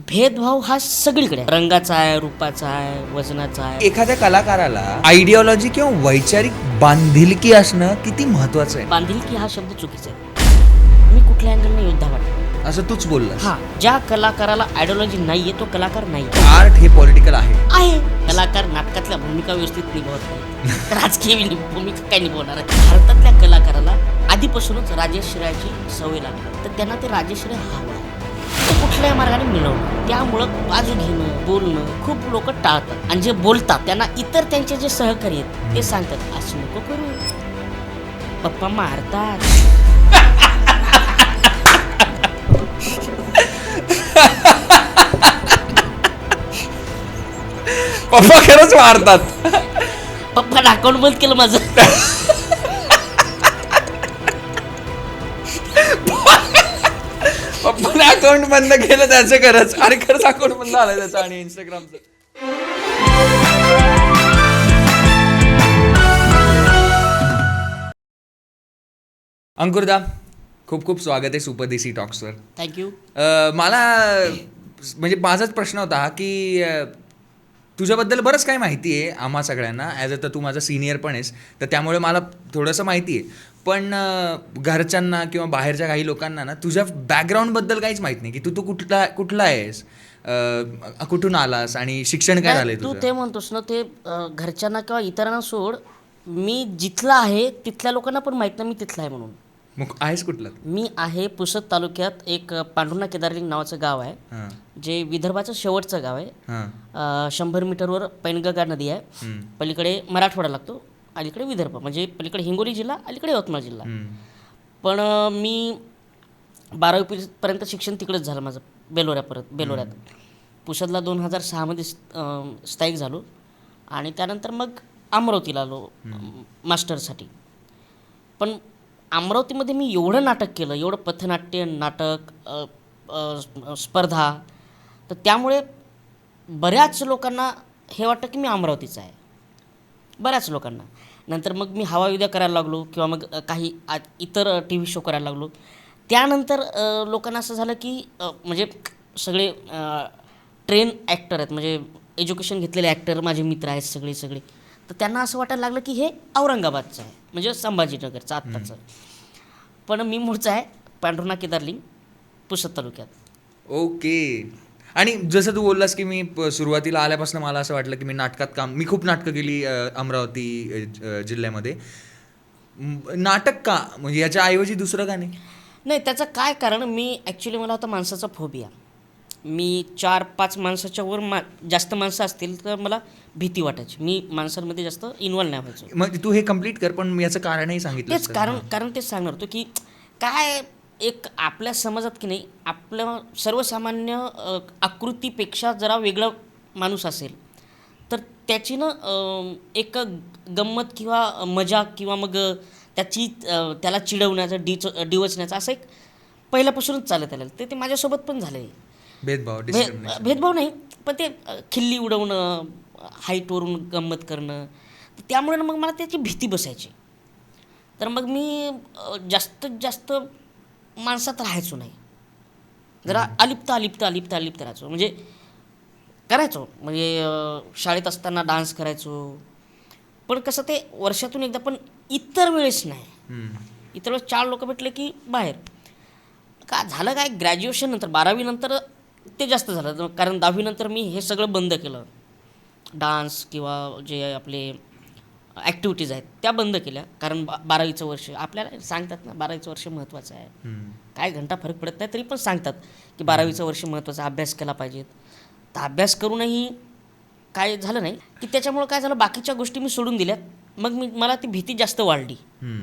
भेदभाव हा सगळीकडे आहे. रंगाचा आहे, रूपाचा आहे, वजनाचा आहे. एखाद्या कलाकाराला आयडिओलॉजी किंवा वैचारिक बांधिलकी असणं किती महत्वाचं आहे बांधिलकी हा शब्द चुकीचा आहे. मी कुठल्या अँगलने योद्धा वाटतो असं तूच बोललास. हा, ज्या कलाकाराला आयडिओलॉजी नाहीये तो कलाकार नाही आर्ट हे पॉलिटिकल आहे. कलाकार नाटकातल्या भूमिका व्यवस्थित निभावत नाही, राजकीय भूमिका काय निभावणार आहे. भारतातल्या कलाकाराला आधीपासूनच राजश्रयाची सवय लागली, तर त्यांना ते राजश्रय हवं आहे. ते कुठल्याही मार्गाने मिळवणं, त्यामुळं बाजू घेणं, बोलणं खूप लोक टाळतात. आणि जे बोलतात त्यांना इतर त्यांचे जे सहकारी आहेत ते सांगतात, असं नको करू, पप्पा मारतात. पप्पा खरंच मारतात. पप्पाने अकाउंट बंद केलं माझं. पप्पाने अकाउंट बंद केलं त्याचं खरंच. आणि खरंच अकाउंट बंद झालं त्याचं आणि इंस्टाग्रामचं. अंकुरदा, खूप खूप स्वागत आहे सुपरदेसी टॉक्सवर. थँक्यू. मला म्हणजे माझाच प्रश्न होता हा की तुझ्याबद्दल बरंच काही माहिती आहे आम्हा सगळ्यांना. ॲज अ तर तू माझा सिनियर पण आहेस, तर त्यामुळे मला थोडंसं माहिती आहे. पण घरच्यांना किंवा बाहेरच्या काही लोकांना ना तुझ्या बॅकग्राऊंडबद्दल काहीच माहीत नाही की तू कुठला आहेस, कुठून आलास आणि शिक्षण काय झालंय तू तुझं. ते म्हणतोस ना, ते घरच्यांना किंवा इतरांना सोड, मी जिथला आहे तिथल्या लोकांना पण माहित नाही मी तिथला आहे म्हणून. मग आहेस कुठलं. मी आहे पुसद तालुक्यात, एक पांढुर्णा केदारलिंग नावाचं गाव आहे, हां जे विदर्भाचं शेवटचं गाव आहे. हां 100 मीटरवर पैनगंगा नदी आहे. पलीकडे मराठवाडा लागतो, अलीकडे विदर्भ, म्हणजे पलीकडे हिंगोली जिल्हा, अलीकडे यवतमाळ जिल्हा. पण मी 12वी पर्यंत शिक्षण तिकडेच झालं माझं, बेलोऱ्यात. पुसदला 2006 स्थायिक झालो आणि त्यानंतर मग अमरावतीला आलो मास्टरसाठी. पण अमरावतीमध्ये मी एवढं नाटक केलं, एवढं पथनाट्य, नाटक, स्पर्धा, तर त्यामुळे बऱ्याच लोकांना हे वाटतं की मी अमरावतीचा आहे, बऱ्याच लोकांना. नंतर मग मी हवा विद्या करायला लागलो किंवा मग काही इतर TV शो करायला लागलो. त्यानंतर लोकांना असं झालं की म्हणजे सगळे ट्रेन ॲक्टर आहेत, म्हणजे एज्युकेशन घेतलेले ॲक्टर माझे मित्र आहेत सगळे. तर त्यांना असं वाटायला लागलं की हे औरंगाबादचं आहे, म्हणजे संभाजीनगरचं आत्ताचं. पण मी मूळचा आहे पांढुर्णा केदारलिंग, पुसद तालुक्यात. ओके. आणि जसं तू बोललास की मी सुरुवातीला आल्यापासून मला असं वाटलं की मी खूप नाटकं केली अमरावती जिल्ह्यामध्ये. नाटक का, म्हणजे याच्या ऐवजी दुसरं का नाही, त्याचं काय कारण, मी ॲक्च्युली मला होता माणसाचा फोबिया. मी 4-5 माणसाच्या वर जास्त माणसं असतील तर मला भीती वाटायची. मी माणसांमध्ये जास्त इन्व्हॉल्व नाही व्हायचो. मग तू हे कम्प्लीट कर, पण याचं कारणही सांगितलं. तेच कारण तेच सांगणार होतो की काय, एक आपल्या समाजात की नाही, आपल्या सर्वसामान्य आकृतीपेक्षा जरा वेगळा माणूस असेल तर त्याची ना एक गंमत किंवा मजाक किंवा मग त्याला चिडवण्याचं, डिवचण्याचं असं एक पहिल्यापासूनच चालत आलेलं. ते माझ्यासोबत पण झालं आहे. भेदभाव नाही, पण ते खिल्ली उडवणं, हाईटवरून गंमत करणं, त्यामुळे मग मला त्याची भीती बसायची. तर मग मी जास्तीत जास्त माणसात राहायचो नाही, जरा अलिप्त राहायचो. म्हणजे करायचो, म्हणजे शाळेत असताना डान्स करायचो, पण कसं ते वर्षातून एकदा, पण इतर वेळेस नाही. इतर वेळेस 4 लोक भेटले की बाहेर. का झालं काय, ग्रॅज्युएशन नंतर 12वी नंतर ते जास्त झालं, कारण 10वी नंतर मी हे सगळं बंद केलं. डान्स किंवा जे आपले ॲक्टिव्हिटीज आहेत त्या बंद केल्या, कारण 12वीचं वर्ष आपल्याला सांगतात ना, 12वीचं वर्ष महत्त्वाचं आहे. काय घंटा फरक पडत नाही, तरी पण सांगतात की 12वीचं वर्ष महत्त्वाचं, अभ्यास केला पाहिजेत. तर अभ्यास करूनही काय झालं नाही की त्याच्यामुळं काय झालं, बाकीच्या गोष्टी मी सोडून दिल्यात. मग मला ती भीती जास्त वाढली,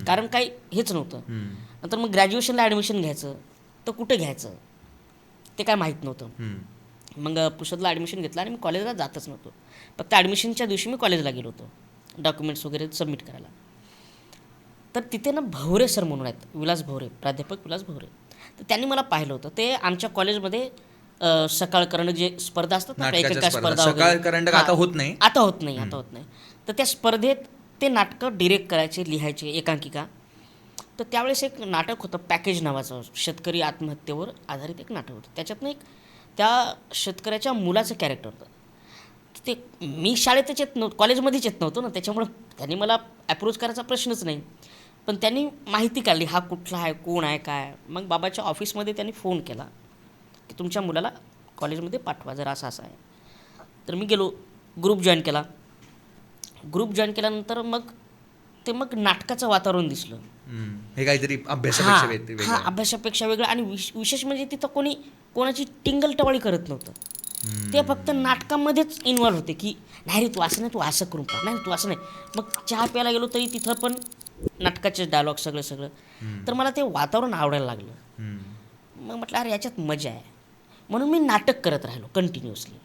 कारण काही हेच नव्हतं. नंतर मग ग्रॅज्युएशनला ॲडमिशन घ्यायचं तर कुठे घ्यायचं ते काय माहीत नव्हतं. मग पुसदला ॲडमिशन घेतलं आणि मी कॉलेजला जातच नव्हतो. फक्त ॲडमिशनच्या दिवशी मी कॉलेजला गेलो होतो डॉक्युमेंट्स वगैरे सबमिट करायला. तर तिथे ना भवरे सर म्हणून आहेत, विलास भवरे, प्राध्यापक विलास भवरे. तर त्यांनी मला पाहिलं होतं. ते आमच्या कॉलेजमध्ये सकाळ करणं जे स्पर्धा असतात ना, एकेका स्पर्धा आता होत नाही. तर त्या स्पर्धेत ते नाटकं डिरेक्ट करायचे, लिहायचे, एकांकिका. तर त्यावेळेस एक नाटक होतं पॅकेज नावाचं, शेतकरी आत्महत्येवर आधारित एक नाटक होतं. त्याच्यातनं एक त्या शेतकऱ्याच्या मुलाचं कॅरेक्टर होतं. ते मी शाळेतच येत नव्हतं, कॉलेजमध्येच येत नव्हतो ना, त्याच्यामुळं त्यांनी मला अप्रोच करायचा प्रश्नच नाही. पण त्यांनी माहिती काढली, हा कुठला आहे, कोण आहे, काय. मग बाबाच्या ऑफिसमध्ये त्यांनी फोन केला की तुमच्या मुलाला कॉलेजमध्ये पाठवा, जर असं असं आहे. तर मी गेलो, ग्रुप जॉईन केला. ग्रुप जॉईन केल्यानंतर मग नाटकाचं वातावरण दिसलं. हे काहीतरी अभ्यासापेक्षा वेगळं हां, आहे. अभ्यासापेक्षा वेगळं. आणि विशेष म्हणजे तिथं कोणाची टिंगलटवाळी करत नव्हतं. ते फक्त नाटकामध्येच इन्व्हॉल्व होते की नाही रे तू असं नाही, तू असं करून पहा, नाही तू असं नाही. मग चहा प्यायला गेलो तरी तिथं पण नाटकाचे डायलॉग सगळं. तर मला ते वातावरण आवडायला लागलं. मग म्हटलं अरे याच्यात मजा आहे, म्हणून मी नाटक करत राहिलो कंटिन्युअसली.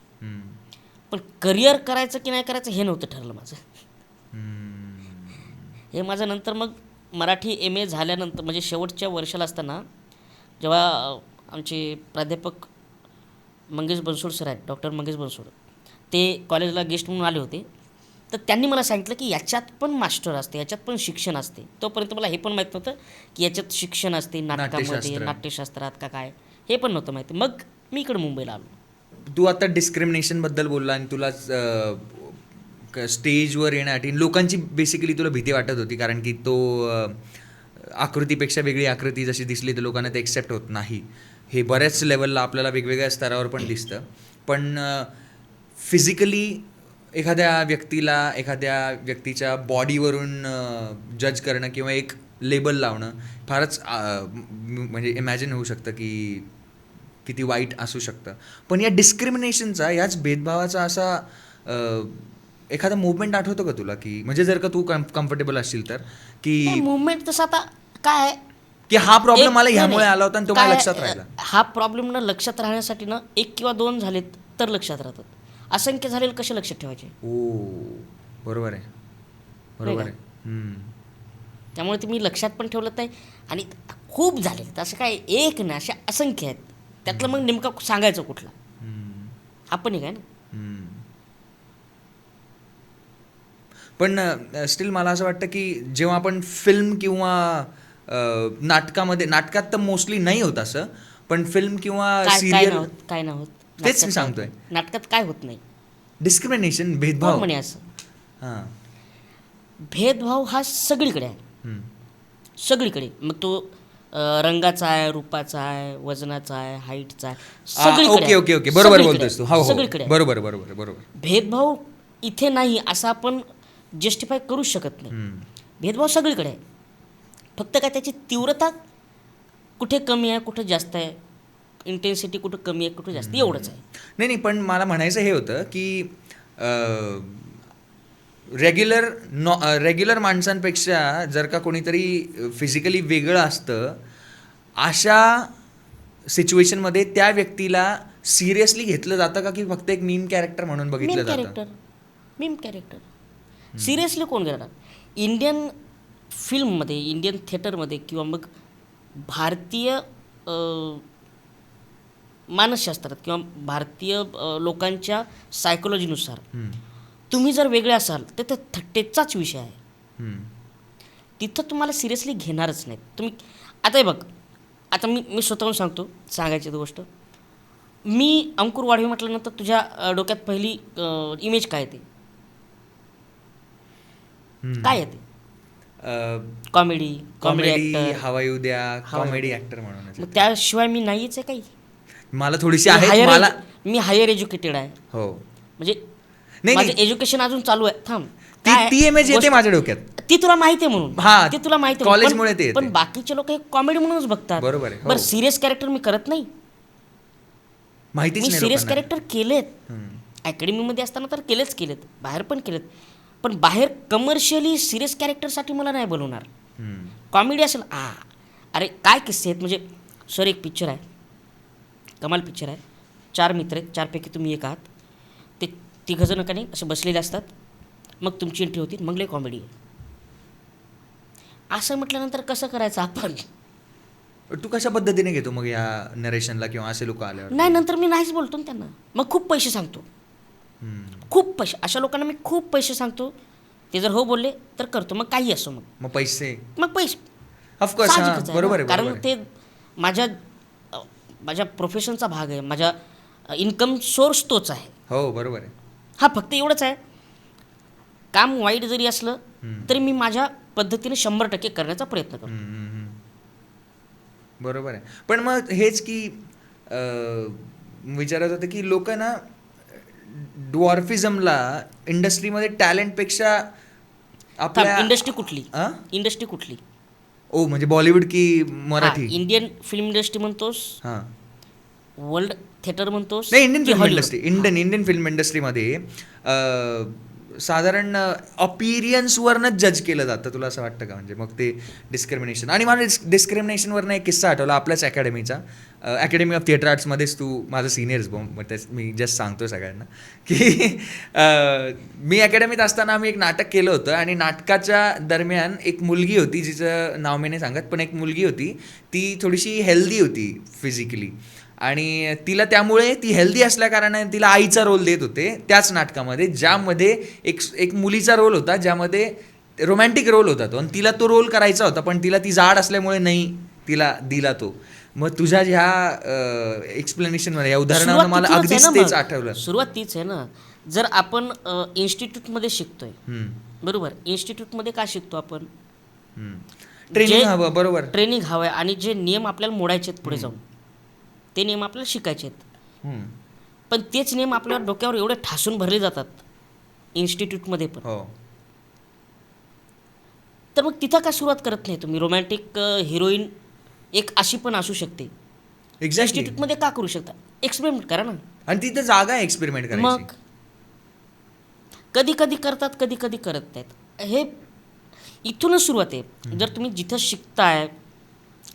पण करिअर करायचं की नाही करायचं हे नव्हतं ठरलं माझं. हे माझं नंतर मग मराठी MA झाल्यानंतर, म्हणजे शेवटच्या वर्षाला असताना, जेव्हा आमचे प्राध्यापक मंगेश बनसोड सर आहेत, डॉक्टर मंगेश बनसोड, ते कॉलेजला गेस्ट म्हणून आले होते. तर त्यांनी मला सांगितलं की याच्यात पण मास्टर असते, याच्यात पण शिक्षण असते. तोपर्यंत मला हे पण माहीत नव्हतं की याच्यात शिक्षण असते नाटकामध्ये, नाट्यशास्त्रात का काय, हे पण नव्हतं माहिती. मग मी इकडे मुंबईला आलो. तू आता डिस्क्रिमिनेशनबद्दल बोलला आणि तुला स्टेजवर येण्यासाठी लोकांची बेसिकली तुला भीती वाटत होती, कारण की तो आकृतीपेक्षा वेगळी आकृती जशी दिसली तर लोकांना ते एक्सेप्ट होत नाही. हे बऱ्याच लेवलला आपल्याला वेगवेगळ्या स्तरावर पण दिसतं. पण फिजिकली एखाद्या व्यक्तीच्या बॉडीवरून जज करणं किंवा एक लेबल लावणं फारच म्हणजे इमॅजिन होऊ शकतं की किती वाईट असू शकतं. पण या डिस्क्रिमिनेशनचा, याच भेदभावाचा असा एखादा मुवमेंट आठवतो का तुला, की म्हणजे जर का तू कम्फर्टेबल असशील तर, की मुवमेंट तसं आता काय आहे की हा प्रॉब्लेम मला नाही, ह्यामुळे आला होता आणि तो मला काय, लक्षात राहिला? हा प्रॉब्लेम ना लक्षात राहण्यासाठी ना 1 किंवा 2 झालेत तर लक्षात राहतात. असंख्य झालेले कसे लक्षात ठेवायचे? बरोबर आहे. नाही त्यामुळे ते मी लक्षात पण ठेवलं नाही. आणि खूप झाले असं काय एक ना, अशा असंख्य आहेत. त्यातलं मग नेमकं सांगायचं कुठला, आपण एक आहे ना. पण स्टील मला असं वाटतं की जेव्हा आपण फिल्म किंवा नाटकात तर मोस्टली नाही होत असं, पण फिल्म किंवा काय सिरियल, काय नाही होत तेच मी सांगतोय. नाटकात काय होत नाही. डिस्क्रिमिनेशन, कोण भेदभाव. म्हणे असं? हां. भेदभाव हा सगळीकडे आहे, सगळीकडे. मग तो रंगाचा आहे, रूपाचा आहे, वजनाचा आहे, हाईटचा आहे, सगळीकडे. ओके बरोबर बोलतोस तू. हो सगळीकडे बरोबर. भेदभाव इथे नाही असं आपण जस्टिफाय करूच शकत नाही. भेदभाव सगळीकडे आहे. फक्त काय त्याची तीव्रता कुठे कमी आहे, कुठे जास्त आहे, इंटेन्सिटी कुठे कमी आहे, कुठे जास्त, एवढंच आहे. नाही, पण मला म्हणायचं हे होतं की रेग्युलर माणसांपेक्षा जर का कोणीतरी फिजिकली वेगळं असतं, अशा सिच्युएशनमध्ये त्या व्यक्तीला सिरियसली घेतलं जातं का, की फक्त एक मीम कॅरेक्टर म्हणून बघितलं जातं? मीम कॅरेक्टर सिरियसली कोण घेणार? इंडियन फिल्ममध्ये, इंडियन थिएटरमध्ये किंवा मग भारतीय मानसशास्त्रात किंवा भारतीय लोकांच्या सायकोलॉजीनुसार तुम्ही जर वेगळे असाल तर ते थट्टेचाच विषय आहे. तिथं तुम्हाला सिरियसली घेणारच नाहीत तुम्ही. आता हे बघ, आता मी स्वतःहून सांगायची गोष्ट, मी अंकुर वाढवे म्हटल्यानंतर तुझ्या डोक्यात पहिली इमेज काय येते? काय येते? कॉमेडी ॲक्टर, हवा येऊ द्या, कॉमेडी ॲक्टर म्हणून. मग त्याशिवाय मी नाहीच आहे काही. मला थोडीशी आहे, मी हायर एज्युकेटेड आहे. हो, म्हणजे नाही, माझं एज्युकेशन अजून चालू आहे. थांब, ती इमेज येते माझ्या डोक्यात. ती तुला माहिती आहे म्हणून. हां, ती तुला माहिती कॉलेजमुळे ते येते. पण बाकीचे लोक हे कॉमेडी म्हणूनच बघतात. बरोबर आहे. बरं, सिरियस कॅरेक्टर मी करत नाही. माहितीच मी नाही सिरियस लोकांना. कॅरेक्टर केलेत. अकॅडमीमध्ये असताना तर केलेत, बाहेर पण केलेत. पण बाहेर कमर्शियली सिरियस कॅरेक्टरसाठी मला नाही बोलवणार. कॉमेडी असेल, अरे काय किस्से आहेत. म्हणजे सर, एक पिक्चर आहे, कमाल पिक्चर आहे, 4 मित्र आहेत, 4पैकी तुम्ही एक आहात. ते 3 जण का नाही असे बसलेले असतात, मग तुमची एंट्री होती, मग लय कॉमेडी आहे. असं म्हटल्यानंतर कसं करायचं आपण? तू कशा पद्धतीने घेतो मग या नरेशनला किंवा असे लोक आल्यावर? नाही, नंतर मी नाहीच बोलतो ना त्यांना. मग खूप पैसे सांगतो, खूप पैसे. अशा लोकांना मी खूप पैसे सांगतो. ते जर हो बोलले तर करतो, मग काही असो. मग पैसे ऑफकोर्स, साहजिकच आहे. बरोबर आहे. कारण ते माझ्या प्रोफेशनचा भाग आहे, माझ्या इन्कम सोर्स तोच आहे. हो बरोबर आहे. हा फक्त एवढंच आहे, काम वाईट जरी असलं तरी मी माझ्या पद्धतीने 100% करण्याचा प्रयत्न करतो. बरोबर आहे. पण मग हेच की विचारत होतं की लोक ना डॉर्फिझमला इंडस्ट्रीमध्ये टॅलेंटपेक्षा आपल्या इंडस्ट्री कुठली? आ? इंडस्ट्री कुठली? ओ म्हणजे बॉलिवूड की मराठी? इंडियन फिल्म इंडस्ट्री म्हणतोस, हां वर्ल्ड थिएटर म्हणतोस, नाही, इंडियन की film Hollywood? Industry, Indian film इंडस्ट्रीमध्ये साधारण अपीरियन्सवरनंच जज केलं जातं. तुला असं वाटतं का? म्हणजे मग ते डिस्क्रिमिनेशन. आणि मला डिस्क्रिमिनेशनवरनं एक किस्सा आठवला आपल्याच अकॅडमीचा, अकॅडमी ऑफ थिएटर आर्ट्समध्येच. तू माझा सिनियर्स मग तेच मी जस्ट सांगतो सगळ्यांना की मी अकॅडमीत असताना आम्ही एक नाटक केलं होतं आणि नाटकाच्या दरम्यान एक मुलगी होती, जिचं नाव मी नाही सांगत, पण एक मुलगी होती, ती थोडीशी हेल्दी होती फिजिकली आणि तिला त्यामुळे ती हेल्दी असल्याकारणाने तिला आईचा रोल देत होते त्याच नाटकामध्ये, ज्यामध्ये एक मुलीचा रोल होता, ज्यामध्ये रोमॅन्टिक रोल होता तो, आणि तिला तो रोल करायचा होता, पण तिला ती जाड असल्यामुळे नाही तिला दिला तो. मग तुझ्या ह्या एक्सप्लेनेशनमध्ये, या उदाहरणानं मला अगदीच तेच आठवलं. सुरुवात तीच आहे ना. जर आपण इन्स्टिट्यूटमध्ये शिकतोय, बरोबर, इन्स्टिट्यूटमध्ये का शिकतो आपण? ट्रेनिंग हवं. बरोबर, ट्रेनिंग हवं, आणि जे नियम आपल्याला मोडायचे आहेत पुढे जाऊन, ते नियम आपल्याला शिकायचे आहेत. पण तेच नियम आपल्या डोक्यावर एवढे ठासून भरले जातात इन्स्टिट्यूटमध्ये पण. हो. तर मग तिथं का सुरुवात करत नाही तुम्ही? रोमॅन्टिक हिरोईन एक अशी पण असू शकते, एक्झॅक्टली. इन्स्टिट्यूटमध्ये का करू शकता? एक्सपेरिमेंट करा ना. आणि तिथं जागा आहे एक्सपेरिमेंट करायची. मग कधी कधी करतात, कधी कधी करत नाहीत. हे इथूनच सुरुवात आहे. जर तुम्ही जिथं शिकताय,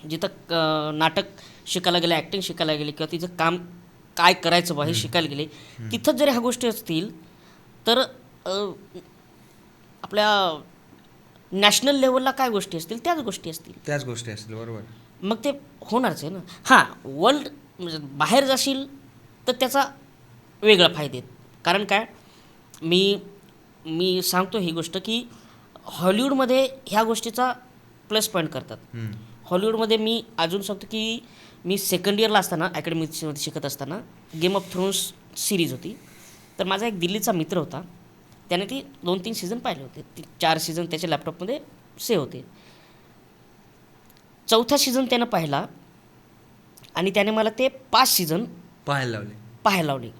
जिथं नाटक शिकायला गेले, ॲक्टिंग शिकायला गेले, किंवा तिचं काम काय करायचं बा हे शिकायला गेले, तिथं जर ह्या गोष्टी असतील तर आपल्या नॅशनल लेवलला काय गोष्टी असतील त्याच गोष्टी असतील. बरोबर. मग ते होणारच आहे ना. हां, वर्ल्ड म्हणजे बाहेर जाशील तर त्याचा वेगळा फायदे आहेत. कारण काय, मी सांगतो ही गोष्ट की हॉलिवूडमध्ये ह्या गोष्टीचा प्लस पॉईंट करतात. हॉलिवूडमध्ये मी अजून सांगतो की मी सेकंड इयरला असताना, अकॅडमीमध्ये शिकत असताना, गेम ऑफ थ्रोन्स सिरीज होती. तर माझा एक दिल्लीचा मित्र होता, त्याने ती 2-3 सीझन पाहिले होते. 4 सीझन त्याच्या लॅपटॉपमध्ये सेव्ह होते. 4था सीझन त्यानं पाहिला आणि त्याने मला ते 5 सीझन पाहायला लावले.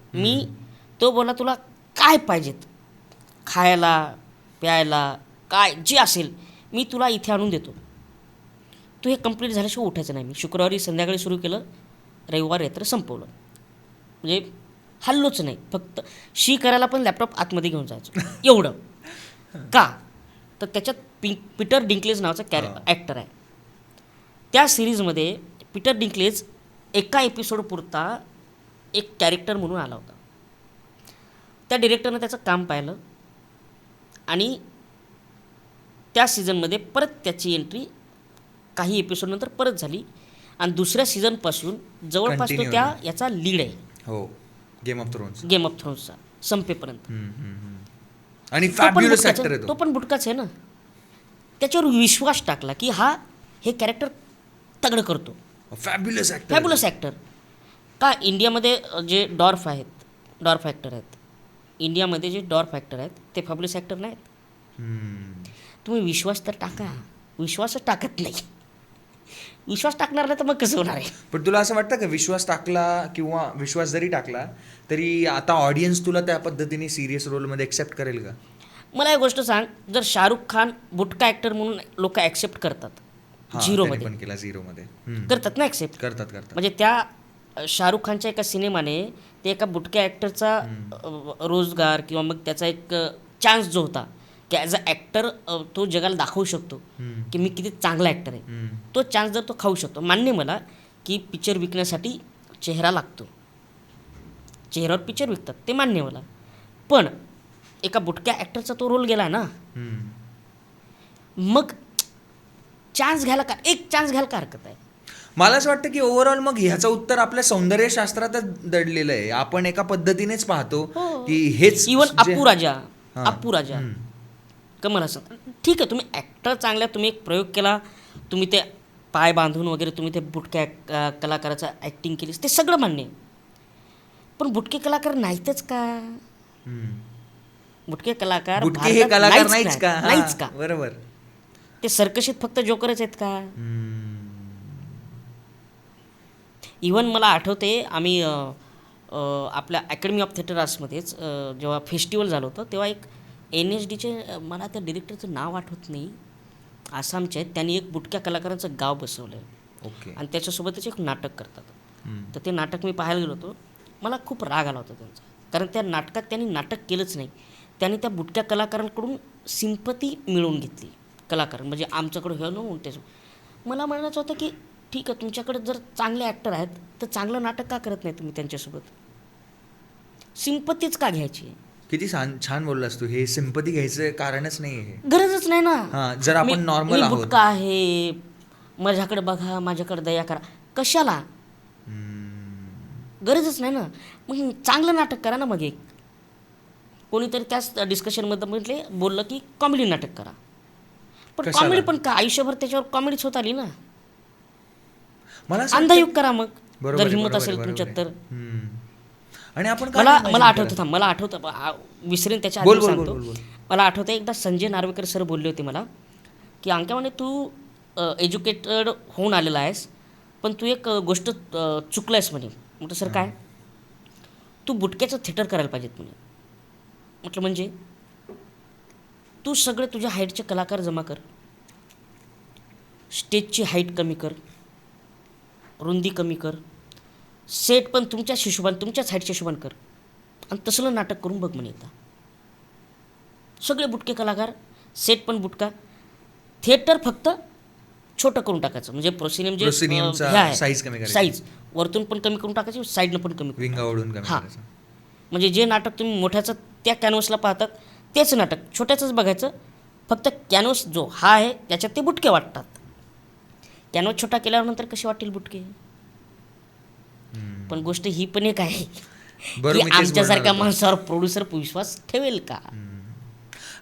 तो बोला, तुला काय पाहिजेत, खायला प्यायला काय जे असेल मी तुला इथे आणून देतो, तू हे कंप्लीट झाल्याशिवाय उठायचं नाही. मी शुक्रवारी संध्याकाळी सुरू केलं, रविवार रात्र संपवलं. म्हणजे हल्लोच नाही, फक्त करायला पण लॅपटॉप आतमध्ये घेऊन जायचो. एवढं का, तर त्याच्यात पीटर डिंकलेज नावाचा ॲक्टर आहे. त्या सिरीजमध्ये पीटर डिंकलेज एका एपिसोड पुरता एक कॅरेक्टर म्हणून आला होता. त्या डिरेक्टरनं त्याचं काम पाहिलं आणि त्या सीझनमध्ये परत त्याची एंट्री काही एपिसोडनंतर परत झाली, आणि दुसऱ्या सीझनपासून जवळपास तो त्या याचा लीड आहे. हो, गेम ऑफ थ्रोन्सचा संपेपर्यंत. आणि फॅब्युलस ॲक्टर आहे तो पण बुटकाच आहे ना. त्याच्यावर विश्वास टाकला की हे कॅरेक्टर तगडं करतो. Fabulous actor. का इंडियामध्ये जे डॉर्फ ॲक्टर आहेत, इंडियामध्ये जे डॉर्फ ॲक्टर आहेत ते फॅब्युलस ॲक्टर नाहीत. तुम्ही विश्वास तर टाका. विश्वासच टाकत नाही. विश्वास टाकणार नाही तर मग कसं होणार आहे? पण तुला असं वाटतं का, विश्वास टाकला किंवा विश्वास जरी टाकला तरी आता ऑडियन्स तुला त्या पद्धतीने सिरियस रोलमध्ये एक्सेप्ट करेल का? मला एक गोष्ट सांग, जर शाहरुख खान बुटका ॲक्टर म्हणून लोक ॲक्सेप्ट करतात, झिरोमध्ये पण केला, झिरोमध्ये करतात ना ॲक्सेप्ट, करतात. म्हणजे त्या शाहरुख खानच्या एका सिनेमाने ते एका बुटक्या ॲक्टरचा रोजगार किंवा मग त्याचा एक चान्स जो होता की ॲज अ ॲक्टर तो जगाला दाखवू शकतो की मी किती चांगला ॲक्टर आहे, तो चान्स जर तो खाऊ शकतो. मान्य मला की पिक्चर विकण्यासाठी चेहरा लागतो, चेहऱ्यावर पिक्चर विकतात, ते मान्य मला. पण एका बुटक्या ॲक्टरचा तो रोल गेला ना, मग एक चान्स घ्यायला का हरकत आहे? मला असं वाटतं की ओव्हरऑल मग ह्याचं उत्तर आपल्या सौंदर्यशास्त्रातच दडलेलं आहे. आपण एका पद्धतीनेच पाहतो की हेच. इवन अप्पू राजा कमल हसन, ठीक आहे, तुम्ही ॲक्टर चांगला, तुम्ही एक प्रयोग केला, तुम्ही ते पाय बांधून वगैरे तुम्ही ते बुटक्या कलाकाराचं ॲक्टिंग केलीस, ते सगळं मान्य आहे. पण बुटके कलाकार नाहीतच का? हम्म. बुटके कलाकार बुटके हे भारतात कलाकार नाहीच का? नाहीच का? बरोबर. ते सर्कशीत फक्त जोकरच आहेत का? इवन मला आठवते आम्ही आपल्या अकॅडमी ऑफ थिएटर आर्ट्समध्येच जेव्हा फेस्टिवल झालं होतं तेव्हा एक NSDचे मला त्या डिरेक्टरचं नाव आठवत नाही, आसामचे आहेत. त्यांनी एक बुटक्या कलाकारांचं गाव बसवलं आहे ओके. आणि त्याच्यासोबतच एक नाटक करतात. हम्म. तर ते नाटक मी पाहायला गेलो होतो. मला खूप राग आला होता त्यांचा, कारण त्या नाटकात त्यांनी नाटक केलंच नाही. त्यांनी त्या बुटक्या कलाकारांकडून सिंपती मिळवून घेतली. कलाकार म्हणजे आमच्याकडं हे नव्हतं त्याचं. मला म्हणायचं होतं की ठीक आहे, तुमच्याकडे जर चांगले ॲक्टर आहेत तर चांगलं नाटक का करत नाही तुम्ही त्यांच्यासोबत? सिंपतीच का घ्यायची? किती छान छान बोललास तू. हे सिंपती घ्यायचं कारणच नाही हे. गरजच नाही ना. हा, जर आपण नॉर्मल मी आहोत. बुटका आहे, माझ्याकडे बघा, माझ्याकडे दया करा, कशाला? गरजच नाही ना. मग चांगलं नाटक करा ना. मग एक कोणीतरी त्याच डिस्कशनमध्ये म्हटले बोललं की कॉमेडी नाटक करा. पण कशाला? कॉमेडी पण का? आयुष्यभर त्याच्यावर कॉमेडीच होत आली ना. मला असं अंधायुग वाटतं- करा मग, बरोबर जर आहे, हिंमत बरोबर असेल आहे, तुमच्यात बरोबर तर. आहे. आणि आपण काय मला imagine आठवतं करत? थांब, मला आठवतं विसरेन त्याच्या बोल आधी बोल बोल सांगतो. बोल बोल. मला आठवतं एकदा संजय नार्वेकर सर बोलले होते मला की अंक्या म्हणे तू एज्युकेटेड होऊन आलेला आहेस, पण तू एक गोष्ट चुकलायस म्हणे. म्हटलं सर काय? तू बुटक्याचं थिएटर करायला पाहिजेत म्हणे. म्हटलं म्हणजे? तू सगळे तुझ्या हाईटचे कलाकार जमा कर, स्टेजची हाईट कमी कर, रुंदी कमी कर, सेट पण तुमच्याच हिशोबाने तुमच्याच हाईटच्या हिशोबाने कर आणि तसलं नाटक करून बघ म्हणे एकदा. सगळे बुटके कलाकार, सेट पण बुटका, थिएटर फक्त छोटं करून टाकायचं. म्हणजे प्रोसिनियम जे Prosceniumचा हे आहे size कमी करायची. साईज वरतून पण कमी करून टाकायची, साईडनं पण कमी करून विंगा ओढून कमी हां. करायचं. म्हणजे जे नाटक तुम्ही मोठ्याचं त्या कॅनव्हसला पाहतात तेच नाटक छोट्याचंच बघायचं. फक्त कॅनव्हस जो हा आहे त्याच्यात ते बुटके वाटतात. कॅनव्हस छोटा केल्यानंतर कसे वाटतील बुटके? पण गोष्ट ही पण एक आहे बरं, की मी तेच बोलणार आमच्यासारख्या होतो. माणसावर प्रोड्युसर विश्वास ठेवेल का?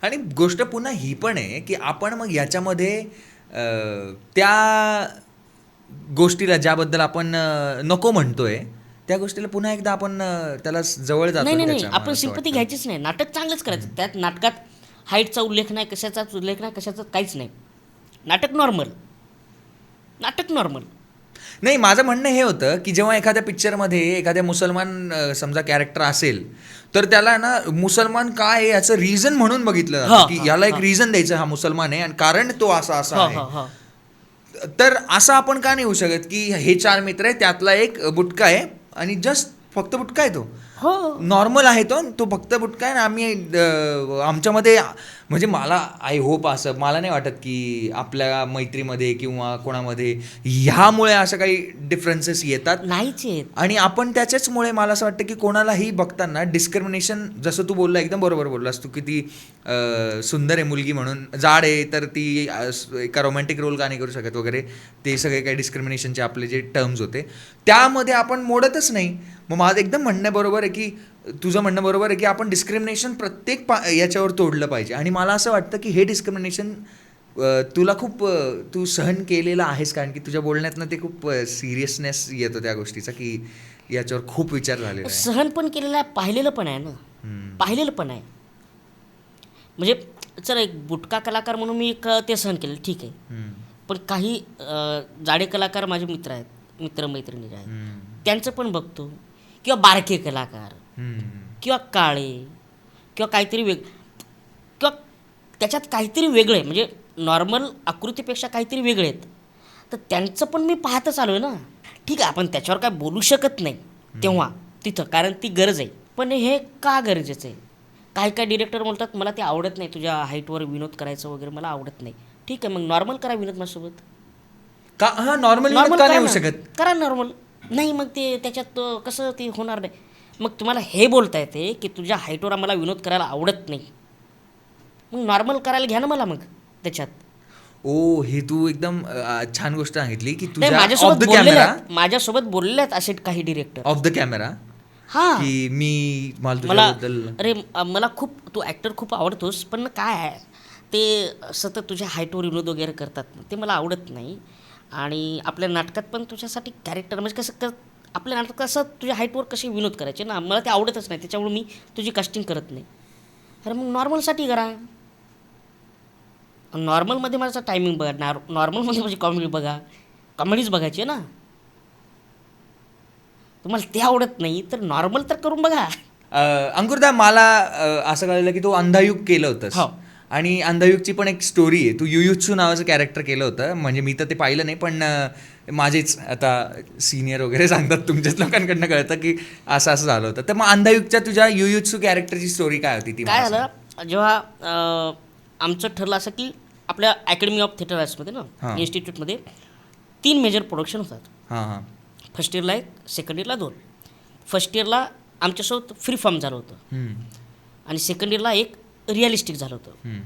आणि गोष्ट पुन्हा ही पण आहे की आपण मग याच्यामध्ये त्या गोष्टीला ज्याबद्दल आपण नको म्हणतोय त्या गोष्टीला पुन्हा एकदा आपण त्याला जवळ जातो नाही नाही नाही, त्याच्या, मला आपण असं सिंपती वाटतं. घ्यायचीच नाही. नाटक चांगलंच करायचं. त्यात नाटकात हाईटचा उल्लेख नाही, कशाचाच उल्लेख नाही, कशाचं काहीच नाही. नाटक नॉर्मल, नाटक नॉर्मल. नाही, माझं म्हणणं हे होतं की जेव्हा एखाद्या पिक्चरमध्ये एखाद्या मुसलमान समजा कॅरेक्टर असेल तर त्याला ना मुसलमान काय आहे याचं रिझन म्हणून बघितलं हा, जातं की हा, याला एक हा. रिझन द्यायचं, हा मुसलमान आहे आणि कारण तो असा हा आहे. हा हा. तर असं आपण का नाही होऊ शकत की हे 4 मित्र आहे, त्यातला एक बुटका आहे आणि जस्ट फक्त बुटका आहे, तो हो. नॉर्मल आहे, तो फक्त बुटका आहे. आम्ही आमच्यामध्ये म्हणजे मला आय होप असं मला नाही वाटत की आपल्या मैत्रीमध्ये किंवा कोणामध्ये ह्यामुळे असं काही डिफरन्सेस येतात. नाहीच आहेत. आणि आपण त्याच्याचमुळे मला असं वाटतं की कोणालाही बघताना डिस्क्रिमिनेशन, जसं तू बोलला एकदम बरोबर बोललास तू, की ती सुंदर आहे मुलगी म्हणून, जाड आहे तर ती एका रोमॅन्टिक रोल का नाही करू शकत वगैरे, ते सगळे काही डिस्क्रिमिनेशनचे आपले जे टर्म्स होते त्यामध्ये आपण मोडतच नाही. मग माझं एकदम म्हणणं बरोबर आहे की तुझं म्हणणं बरोबर आहे की आपण डिस्क्रिमिनेशन प्रत्येक याच्यावर तोडलं पाहिजे. आणि मला असं वाटतं की हे डिस्क्रिमिनेशन तुला खूप तू सहन केलेलं आहेस, कारण की तुझ्या बोलण्यातनं ते खूप सिरियसनेस येतो त्या गोष्टीचा की याच्यावर खूप विचार झालेला आहे. सहन पण केलेलं आहे, पाहिलेलं पण आहे ना. पाहिलेलं पण आहे. म्हणजे चल एक बुटका कलाकार म्हणून मी एक ते सहन केलं, ठीक आहे. पण काही जाडे कलाकार माझे मित्र आहेत, मित्रमैत्रिणी जे आहेत, त्यांचं पण बघतो. किंवा बारके कलाकार किंवा काळे किंवा काहीतरी किंवा त्याच्यात काहीतरी वेगळं आहे, म्हणजे नॉर्मल आकृतीपेक्षा काहीतरी वेगळे आहेत, तर त्यांचं पण मी पाहतच आलो आहे ना. ठीक आहे, आपण त्याच्यावर काय बोलू शकत नाही तेव्हा तिथं, कारण ती गरज आहे. पण हे का गरजेचं आहे? काही काही डिरेक्टर बोलतात मला ते आवडत नाही, तुझ्या हाईटवर विनोद करायचं वगैरे मला आवडत नाही. ठीक आहे, मग नॉर्मल करा विनोद माझ्यासोबत. का हा नॉर्मल नॉर्मल का नाही करा होऊ ना, शकत? करा नॉर्मल. नाही मग ते त्याच्यात कसं ते होणार नाही. मग तुम्हाला हे बोलता येते की तुझ्या हाईटवर आम्हाला विनोद करायला आवडत नाही, मग नॉर्मल करायला घ्या ना मला मग त्याच्यात. ओ, हे तू एकदम छान गोष्ट सांगितली की नाही, तुझ्या ऑफ माझ्यासोबत द बोललेले कॅमेरा, आहेत, माझ्यासोबत बोललेले आहेत असे काही डिरेक्टर. ऑफ द कॅमेरा हां, की मला मला तुझ्याबद्दल अरे मला खूप तू ॲक्टर खूप आवडतोस, पण काय आहे ते सतत तुझ्या हाईटवर विनोद वगैरे करतात ना, ते मला आवडत नाही. आणि आपल्या नाटकात पण तुझ्यासाठी कॅरेक्टर म्हणजे कसं आपल्या नाटक कसं तुझ्या हाईटवर कसे विनोद करायचे ना, मला ते आवडतच नाही, त्याच्यामुळे मी तुझी कास्टिंग करत नाही. अरे मग नॉर्मलसाठी करा. नॉर्मलमध्ये माझा टायमिंग बघा, नॉर्मलमध्ये माझी कॉमेडी बघा, कॉमेडीच बघायची आहे ना. तुम्हाला ते आवडत नाही तर नॉर्मल तर करून बघा. अंकुरदा, मला असं कळलं की तू अंधायुग केलं होतंस. हो. आणि अंधायुगची पण एक स्टोरी आहे. तू युयुत्सू नावाचं कॅरेक्टर केलं होतं. म्हणजे मी तर ते पाहिलं नाही, पण माझेच आता सिनियर वगैरे सांगतात, तुमच्याच लोकांकडनं कळतं की असं असं झालं होतं. तर मग अंधायुगच्या तुझ्या युयुत्सू कॅरेक्टरची स्टोरी काय होती ती? काय झालं, जेव्हा आमचं ठरलं असं की आपल्या अकॅडमी ऑफ थिएटर आर्ट्समध्ये ना, हां. इन्स्टिट्यूटमध्ये 3 मेजर प्रोडक्शन होतात. हां हां. फर्स्ट इयरला 1, सेकंड इयरला 2. फर्स्ट इयरला आमच्यासोबत फ्री फॉर्म झालं होतं हम्म, आणि सेकंड इयरला एक रिअलिस्टिक झालं होतं. हम्म,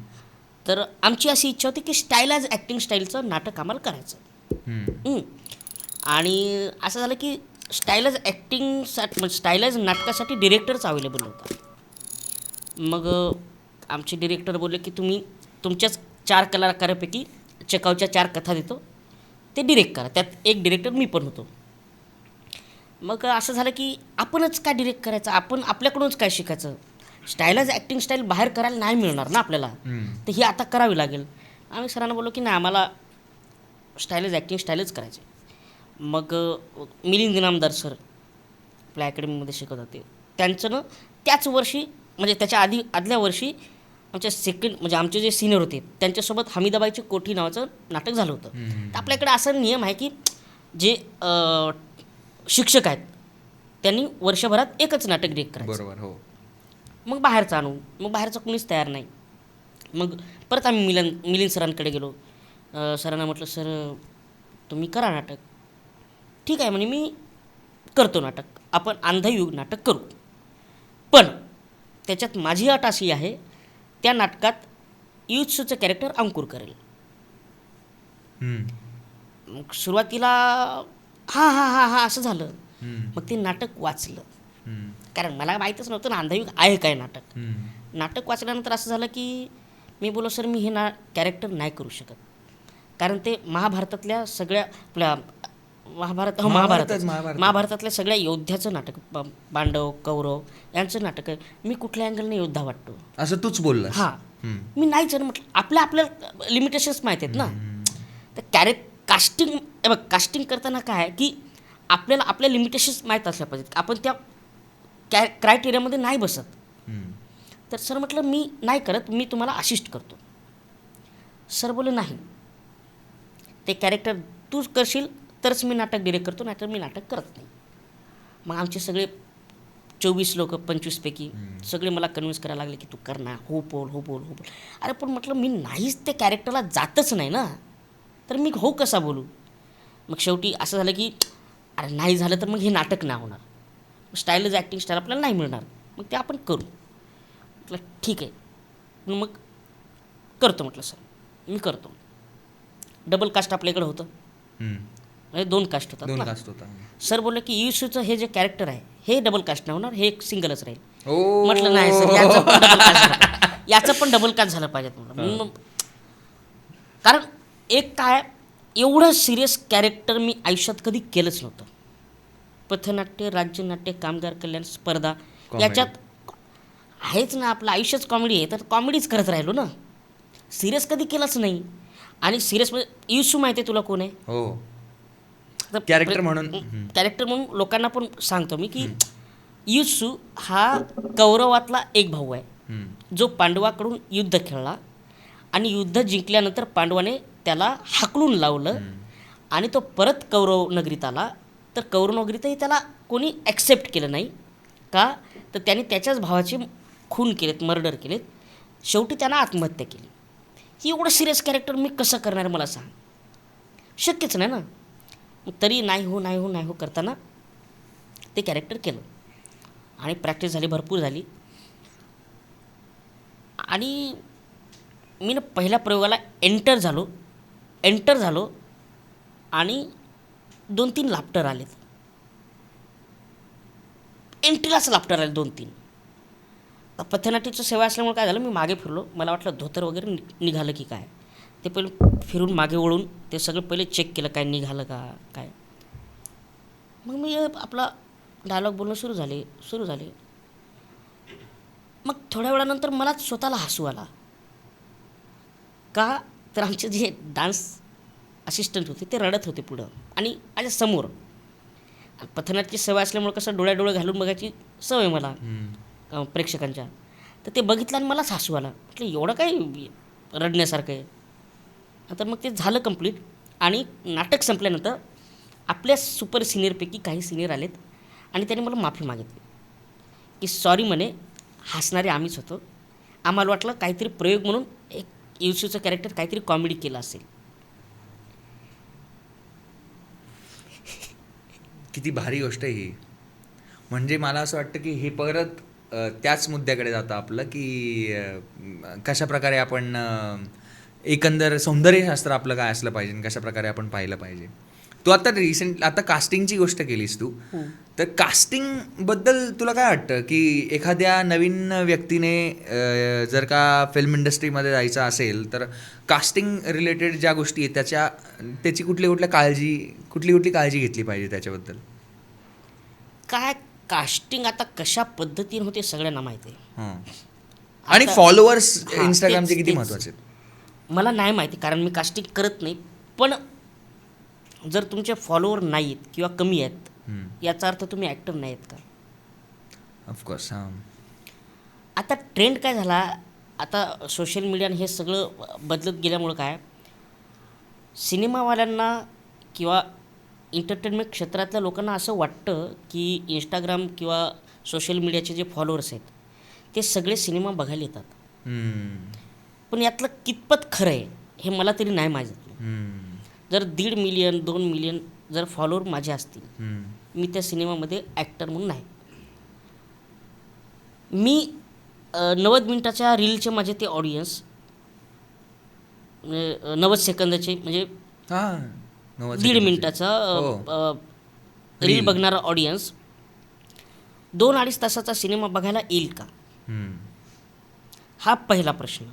तर आमची अशी इच्छा होती की स्टाईलाइज ॲक्टिंग स्टाईलचं नाटक आम्हाला करायचं. हम्म. आणि असं झालं की स्टाईलाइज ॲक्टिंगसाठी म्हणजे स्टाईलाइज नाटकासाठी डिरेक्टरच अवेलेबल होता. मग आमचे डिरेक्टर बोलले की तुम्ही तुमच्याच 4 कलाकारापैकी चेकावच्या 4 कथा देतो, ते डिरेक्ट करा. त्यात एक डिरेक्टर मी पण होतो. मग असं झालं की आपणच काय डिरेक्ट करायचं, आपण आपल्याकडूनच काय शिकायचं. स्टाईलाइज ॲक्टिंग स्टाईल बाहेर करायला नाही मिळणार ना आपल्याला, तर ही आता करावी लागेल. आम्ही सरांना बोललो की नाही, आम्हाला स्टाईलाइज ॲक्टिंग स्टाईलच करायचे. मग मिलिंद इनामदार सर आपल्या अकॅडमीमध्ये शिकत होते, त्यांचं ना त्याच वर्षी म्हणजे त्याच्या आदल्या वर्षी आमच्या म्हणजे आमचे जे सिनियर होते त्यांच्यासोबत हमीदाबाईची कोठी नावाचं नाटक झालं होतं. तर आपल्याकडे असा नियम आहे की जे शिक्षक आहेत त्यांनी वर्षभरात एकच नाटक डिरेक्ट करायचं. बरोबर. हो. मग बाहेरचं आणू, मग बाहेरचं कुणीच तयार नाही. मग परत आम्ही मिलिंद सरांकडे गेलो. सरांना म्हटलं, सर तुम्ही करा नाटक. ठीक आहे म्हणे, मी करतो नाटक, आपण अंधयुग नाटक करू, पण त्याच्यात माझी अट अशी आहे, त्या नाटकात युत्सूचं कॅरेक्टर अंकुर करेल. मग सुरुवातीला हां हां हां हां असं झालं. मग ते नाटक वाचलं, कारण मला माहीतच नव्हतं ना अंधयुग आहे काय नाटक. नाटक वाचल्यानंतर असं झालं की मी बोललो, सर मी हे कॅरेक्टर नाही करू शकत, कारण ते महाभारतातल्या सगळ्या आपल्या महाभारतातल्या सगळ्या योद्ध्याचं नाटक, पांडव कौरव यांचं नाटक आहे. मी कुठल्या अँगलने योद्धा वाटतो असं तूच बोलला? हां, मी नाहीच म्हटलं. आपल्या लिमिटेशन्स माहीत आहेत ना. तर कास्टिंग करताना काय आहे की आपल्याला आपल्या लिमिटेशन्स माहीत असल्या पाहिजेत. आपण त्या क्रायटेरियामध्ये नाही बसत. तर सर म्हटलं मी नाही करत, मी तुम्हाला असिस्ट करतो. सर बोले नाही, ते कॅरेक्टर तूच करशील तरच मी नाटक डिरेक्ट करतो, नाहीतर मी नाटक करत नाही. मग आमचे सगळे 24 लोक 25 पैकी सगळे मला कन्व्हिन्स करायला लागले की तू कर ना, हो बोल हो बोल हो बोल. अरे पण म्हटलं मी नाहीच त्या कॅरेक्टरला जातच नाही ना, तर मी हो कसा बोलू. मग शेवटी असं झालं की अरे नाही झालं तर मग हे नाटक नाही होणार, स्टाईलच ॲक्टिंग स्टाईल आपल्याला नाही मिळणार, मग ते आपण करू. म्हटलं ठीक आहे, मग करतो. म्हटलं सर मी करतो. डबल कास्ट आपल्याकडे होतं, म्हणजे 2 कास्ट होतात ना. सर बोलले की युसूचं हे जे कॅरेक्टर आहे हे डबल कास्ट नाही होणार, हे एक सिंगलच राहील. म्हटलं नाही सर, याचं पण डबल कास्ट झालं पाहिजेत म्हणून. कारण एक काय, एवढं सिरियस कॅरेक्टर मी आयुष्यात कधी केलंच नव्हतं. पथनाट्य, राज्यनाट्य, कामगार कल्याण स्पर्धा याच्यात आहेच ना, आपलं आयुष्यच कॉमेडी आहे, तर कॉमेडीच करत राहिलो ना, सिरियस कधी केलंच नाही. आणि सिरियस म्हणजे युसू माहिती आहे तुला कोण आहे? हो, कॅरेक्टर म्हणून लोकांना पण सांगतो मी की युसू हा कौरवातला एक भाऊ आहे, जो पांडवाकडून युद्ध खेळला आणि युद्ध जिंकल्यानंतर पांडवाने त्याला हाकलून लावलं आणि तो परत कौरव नगरीत आला. तर कौरव नगरीतही त्याला कोणी ॲक्सेप्ट केलं नाही का, तर त्याने त्याच्याच भावाचे खून केलेत, मर्डर केलेत. शेवटी त्यानं आत्महत्या केली. ही एवढं सिरियस कॅरेक्टर मी कसं करणार मला सांग, शक्यच नाही ना. मग तरी नाही हो करताना ते कॅरेक्टर केलं आणि प्रॅक्टिस झाली, भरपूर झाली. आणि मी ना पहिल्या प्रयोगाला एंटर झालो आणि 2-3 लाफ्टर आलेत. एंट्रीलाच लाफ्टर आले 2-3. पथनाट्याची सेवा असल्यामुळे काय झालं, मी मागे फिरलो, मला वाटलं धोतर वगैरे निघालं की काय. ते पहिले फिरून मागे वळून ते सगळं पहिले चेक केलं, काय निघालं का काय. मग मी आपला डायलॉग बोलणं सुरू झाले. मग थोड्या वेळानंतर मलाच स्वतःला हसू आला. का तर आमचे जे डान्स असिस्टंट होते ते रडत होते पुढं आणि माझ्या समोर. पथनाट्याची सवय असल्यामुळे कसं डोळे घालून बघायची सवय मला प्रेक्षकांच्या. तर ते बघितलं आणि मलाच हसू आला. म्हटलं एवढं काय रडण्यासारखं आहे. नंतर मग ते झालं कंप्लीट आणि नाटक संपल्यानंतर आपल्या सुपर सिनियरपैकी काही सिनियर आलेत आणि त्यांनी मला माफी मागितली की सॉरी म्हणे, हसणारे आम्हीच होतो, आम्हाला वाटलं काहीतरी प्रयोग म्हणून एक येशूचं कॅरेक्टर काहीतरी कॉमेडी केलं असेल. किती भारी गोष्ट आहे ही. म्हणजे मला असं वाटतं की हे परत त्याच मुद्द्याकडे जातं आपलं की कशा प्रकारे आपण एकंदर सौंदर्यशास्त्र आपलं काय असलं पाहिजे, कशा प्रकारे आपण पाहिलं पाहिजे. तू आता कास्टिंगची गोष्ट केलीस तू, तर कास्टिंगबद्दल तुला काय वाटतं की एखाद्या नवीन व्यक्तीने जर का फिल्म इंडस्ट्रीमध्ये जायचं असेल तर कास्टिंग रिलेटेड ज्या गोष्टी आहेत त्याची कुठली काळजी घेतली पाहिजे त्याच्याबद्दल? काय कास्टिंग आता कशा पद्धतीने होते सगळ्यांना माहिती आहे. आणि आता- फॉलोअर्स हां, इंस्टाग्रामचे किती तेच. महत्त्वाचे आहेत? मला नाही माहिती कारण मी कास्टिंग करत नाही. पण जर तुमचे फॉलोअर नाही आहेत किंवा कमी आहेत याचा अर्थ तुम्ही ॲक्टर नाही आहेत का? ऑफकोर्स. हां. आता ट्रेंड काय झाला, आता सोशल मीडिया हे सगळं बदलत गेल्यामुळं काय सिनेमावाल्यांना किंवा एंटरटेनमेंट क्षेत्रातल्या लोकांना असं वाटतं की इंस्टाग्राम किंवा सोशल मीडियाचे जे फॉलोअर्स आहेत ते सगळे सिनेमा बघायला येतात. पण यातलं कितपत खरं आहे हे मला तरी नाही माहीत. जर 1.5 मिलियन 2 मिलियन जर फॉलोअर माझे असतील, मी त्या सिनेमामध्ये ॲक्टर म्हणून नाही. मी 90 मिनिटाच्या रीलचे माझे ते ऑडियन्स 90 सेकंदाचे म्हणजे हां. 1.5 मिनिटाचा रील बघणारा ऑडियन्स 2-2.5 तासाचा सिनेमा बघायला येईल का, हा पहिला प्रश्न.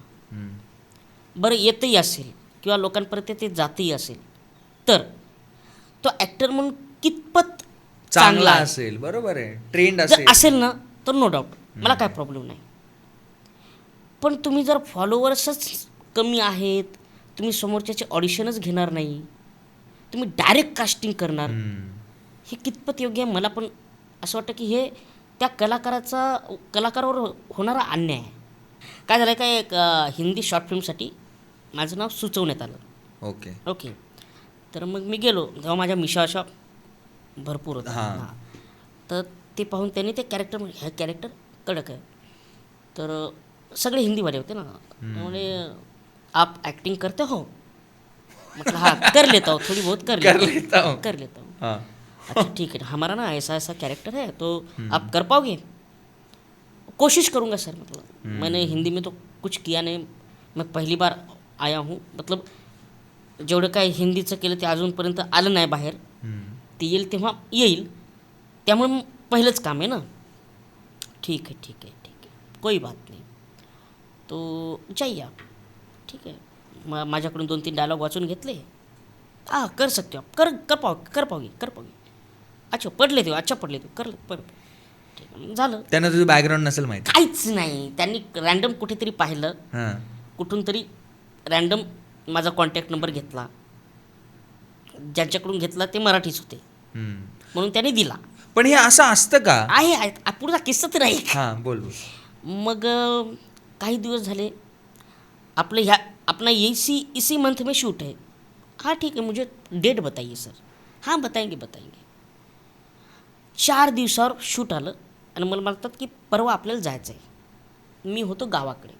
बरं येतही असेल किंवा लोकांपर्यंत ते जातही असेल तर तो ॲक्टर म्हणून कितपत चांगला आहे. असेल, बरोबर आहे, ट्रेंड जर असेल ना तर नो डाऊट मला काय प्रॉब्लेम नाही. पण तुम्ही जर फॉलोअर्सच कमी आहेत, तुम्ही समोरच्याचे ऑडिशनच घेणार नाही, तुम्ही डायरेक्ट कास्टिंग करणार, हे कितपत योग्य आहे? मला पण असं वाटतं की हे त्या कलाकारावर होणारा अन्याय आहे. काय झालं काय एक हिंदी शॉर्ट फिल्मसाठी माझं नाव सुचवण्यात आलं. ओके. तर मग मी गेलो तेव्हा माझ्या मिशा अशा भरपूर होत्या. हां. तर ते पाहून त्यांनी ते कॅरेक्टर ह्या कॅरेक्टर कडक आहे. तर सगळे हिंदीवाले होते ना, त्यामुळे आप ॲक्टिंग करते हो? मतलब हाँ कर लेता हूँ, थोड़ी बहुत कर लेता हूँ. अच्छा ठीक है, हमारा ना ऐसा ऐसा कैरेक्टर है तो आप कर पाओगे? कोशिश करूँगा सर. मतलब मैंने हिंदी में तो कुछ किया नहीं, मैं पहली बार आया हूँ. मतलब जेवढं काय हिंदीचं केलं ते अजूनपर्यंत आलं नाही बाहेर. ते येईल तेव्हा येईल, त्यामुळे पहिलंच काम आहे ना. ठीक है कोई बात नहीं. तो जाइए आप. ठीक आहे. माझ्याकडून 2-3 डायलॉग वाचून घेतले. कर सकते हो आप, कर पाओगे. अच्छा पडले ते कर ठीक आहे, झालं. त्यांना तुझं बॅकग्राऊंड नसेल माहिती. काहीच नाही. त्यांनी रँडम कुठेतरी पाहिलं, कुठून तरी रँडम माझा कॉन्टॅक्ट नंबर घेतला. ज्यांच्याकडून घेतला ते मराठीच होते म्हणून त्यांनी दिला. पण हे असं असतं का? आहे पुढचा किस्सा तर आहे. हां, बोल. मग काही दिवस झाले आपलं अपना इसी मंथ में शूट है. हाँ ठीक है, मुझे डेट बताइए सर. हाँ बताएंगे. 4 दिवसावर शूट आलं आणि मला म्हणतात की परवा आपल्याला जायचं आहे. मी होतो गावाकडे.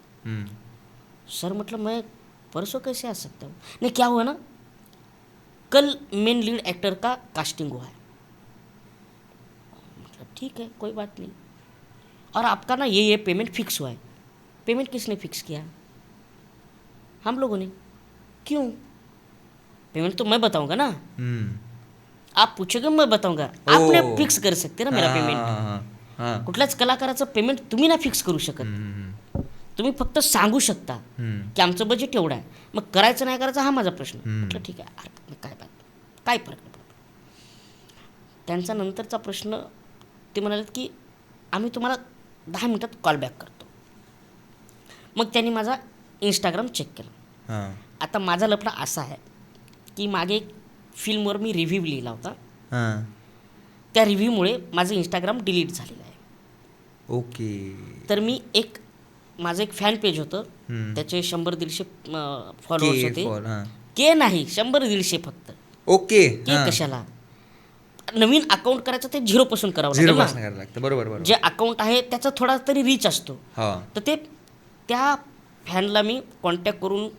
सर म्हटलं मैं परसों कैसे आ सकता हूँ? नहीं क्या हुआ ना, कल मेन लीड एक्टर का कास्टिंग हुआ है. मतलब ठीक है कोई बात नहीं, और आपका ना ये पेमेंट फिक्स हुआ है. पेमेंट किसने फिक्स किया? हम लोगों ने. क्यों? पेमेंट तो मैं बताऊंगा ना. आप पूछोगे मैं बताऊंगा. आपने फिक्स कर सकते ना मेरा पेमेंट. कुठल्याच कलाकाराचं पेमेंट तुम्ही नाही फिक्स करू शकत. तुम्ही फक्त सांगू शकता की आमचं बजेट एवढं आहे, मग करायचं नाही करायचं हा माझा प्रश्न. म्हटलं ठीक आहे, काय फरक नाही. त्यांचा नंतरचा प्रश्न ते म्हणाले की आम्ही तुम्हाला 10 मिनिटात कॉल बॅक करतो. मग त्यांनी माझा इंस्टाग्राम चेक केला. हां आता माझा लफडा असा आहे की मागे एक फिल्मवर मी रिव्ह्यू लिहिला होता. हां त्या रिव्ह्यूमुळे माझं इंस्टाग्राम डिलीट झालेलं आहे. ओके. तर मी माझं एक फॅन पेज होतं. त्याचे 100-150 फॉलोअर्स होते. हां के नाही, 100-150 फक्त. ओके. के कशाला? नवीन अकाउंट करायचं ते झिरोपासून करावं लागेल झिरोपासून ना. करायला लागतं. बरोबर बरोबर. जे अकाउंट आहे त्याचा थोडा तरी रीच असतो. हां तर त्या फॅनला मी कॉन्टॅक्ट करून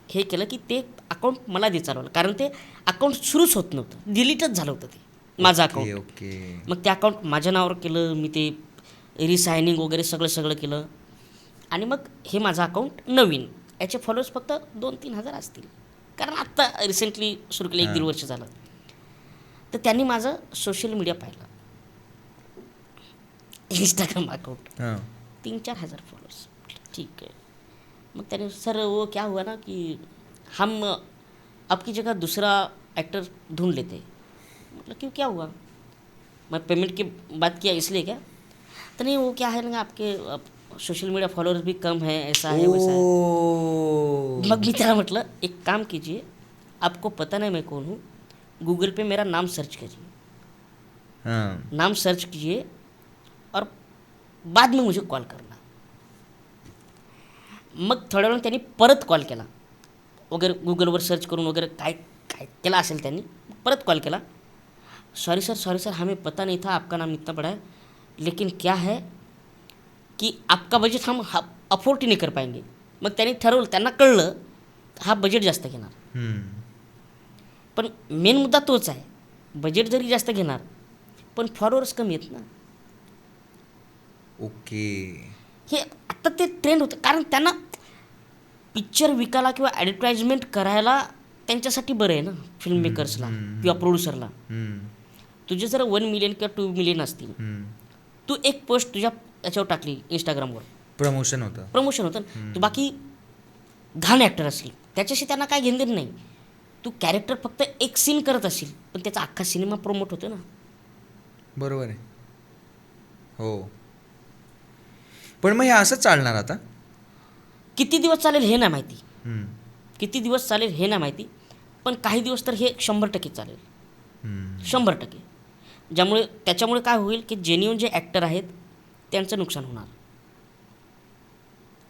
हे केलं की ते अकाउंट मला दे चालवलं. कारण ते अकाउंट सुरूच होत नव्हतं, डिलीटच झालं होतं ते माझं अकाउंट. ओके. मग ते अकाउंट माझ्या नावावर केलं मी, ते रिसायनिंग वगैरे सगळं केलं. आणि मग हे माझं अकाउंट नवीन, याचे फॉलोअर्स फक्त 2-3 हजार असतील, कारण आत्ता रिसेंटली सुरू केलं, 1-1.5 वर्ष झालं. तर त्यांनी माझं सोशल मीडिया पाहिलं, इंस्टाग्राम अकाउंट, हां 3-4 हजार फॉलोअर्स. ठीक है. मग त्याने सर वो क्या हुआ ना कि हम आपकी जगह दूसरा एक्टर ढूंढ लेते. मतलब क्यों, क्या हुआ? मैं पेमेंट की बात किया इसलिए क्या? तो नहीं, वो क्या है ना, आपके सोशल मीडिया फॉलोअर्स भी कम है, ऐसा है वैसा है. मग मी त्याला म्हटलं एक काम कीजिए, आपको पता नहीं मैं कौन हूँ, गूगल पे मेरा नाम सर्च कीजिए. हां नाम सर्च कीजिए और बाद में मुझे कॉल करना. मग थोड्या वेळानं त्यांनी परत कॉल केला वगैरे, गुगलवर सर्च करून वगैरे काय काय केला असेल त्यांनी. परत कॉल केला. सॉरी सर हमें पता नहीं था आपका नाम इतना बड़ा है, लेकिन क्या है की आपका बजेट हम अफोर्ड ही नहीं कर पाएंगे. मग त्यांनी ठरवलं, त्यांना कळलं हा बजेट जास्त घेणार. पण मेन मुद्दा तोच आहे, बजेट जरी जास्त घेणार पण फॉलोअर्स कमी आहेत ना. ओके. हे आत्ता ते ट्रेंड होतं, कारण त्यांना पिक्चर विकायला किंवा ॲडव्हर्टाइजमेंट करायला त्यांच्यासाठी बरं आहे ना, फिल्म मेकर्सला किंवा प्रोड्युसरला. तुझे जर 1 मिलियन किंवा 2 मिलियन असतील, तू एक पोस्ट तुझ्या याच्यावर टाकली इंस्टाग्रामवर, प्रमोशन होतं. तू बाकी घाण ॲक्टर असेल त्याच्याशी त्यांना काय घेणं नाही. तू कॅरेक्टर फक्त एक सीन करत असेल पण त्याचा अख्खा सिनेमा प्रमोट होतो ना. बरोबर आहे. हो, पण मग हे असंच चालणार आता? किती दिवस चालेल हे नाही माहिती, पण काही दिवस तर हे 100% चालेल. 100%. त्याच्यामुळे काय होईल की जेन्युइन जे ॲक्टर आहेत त्यांचं नुकसान होणार,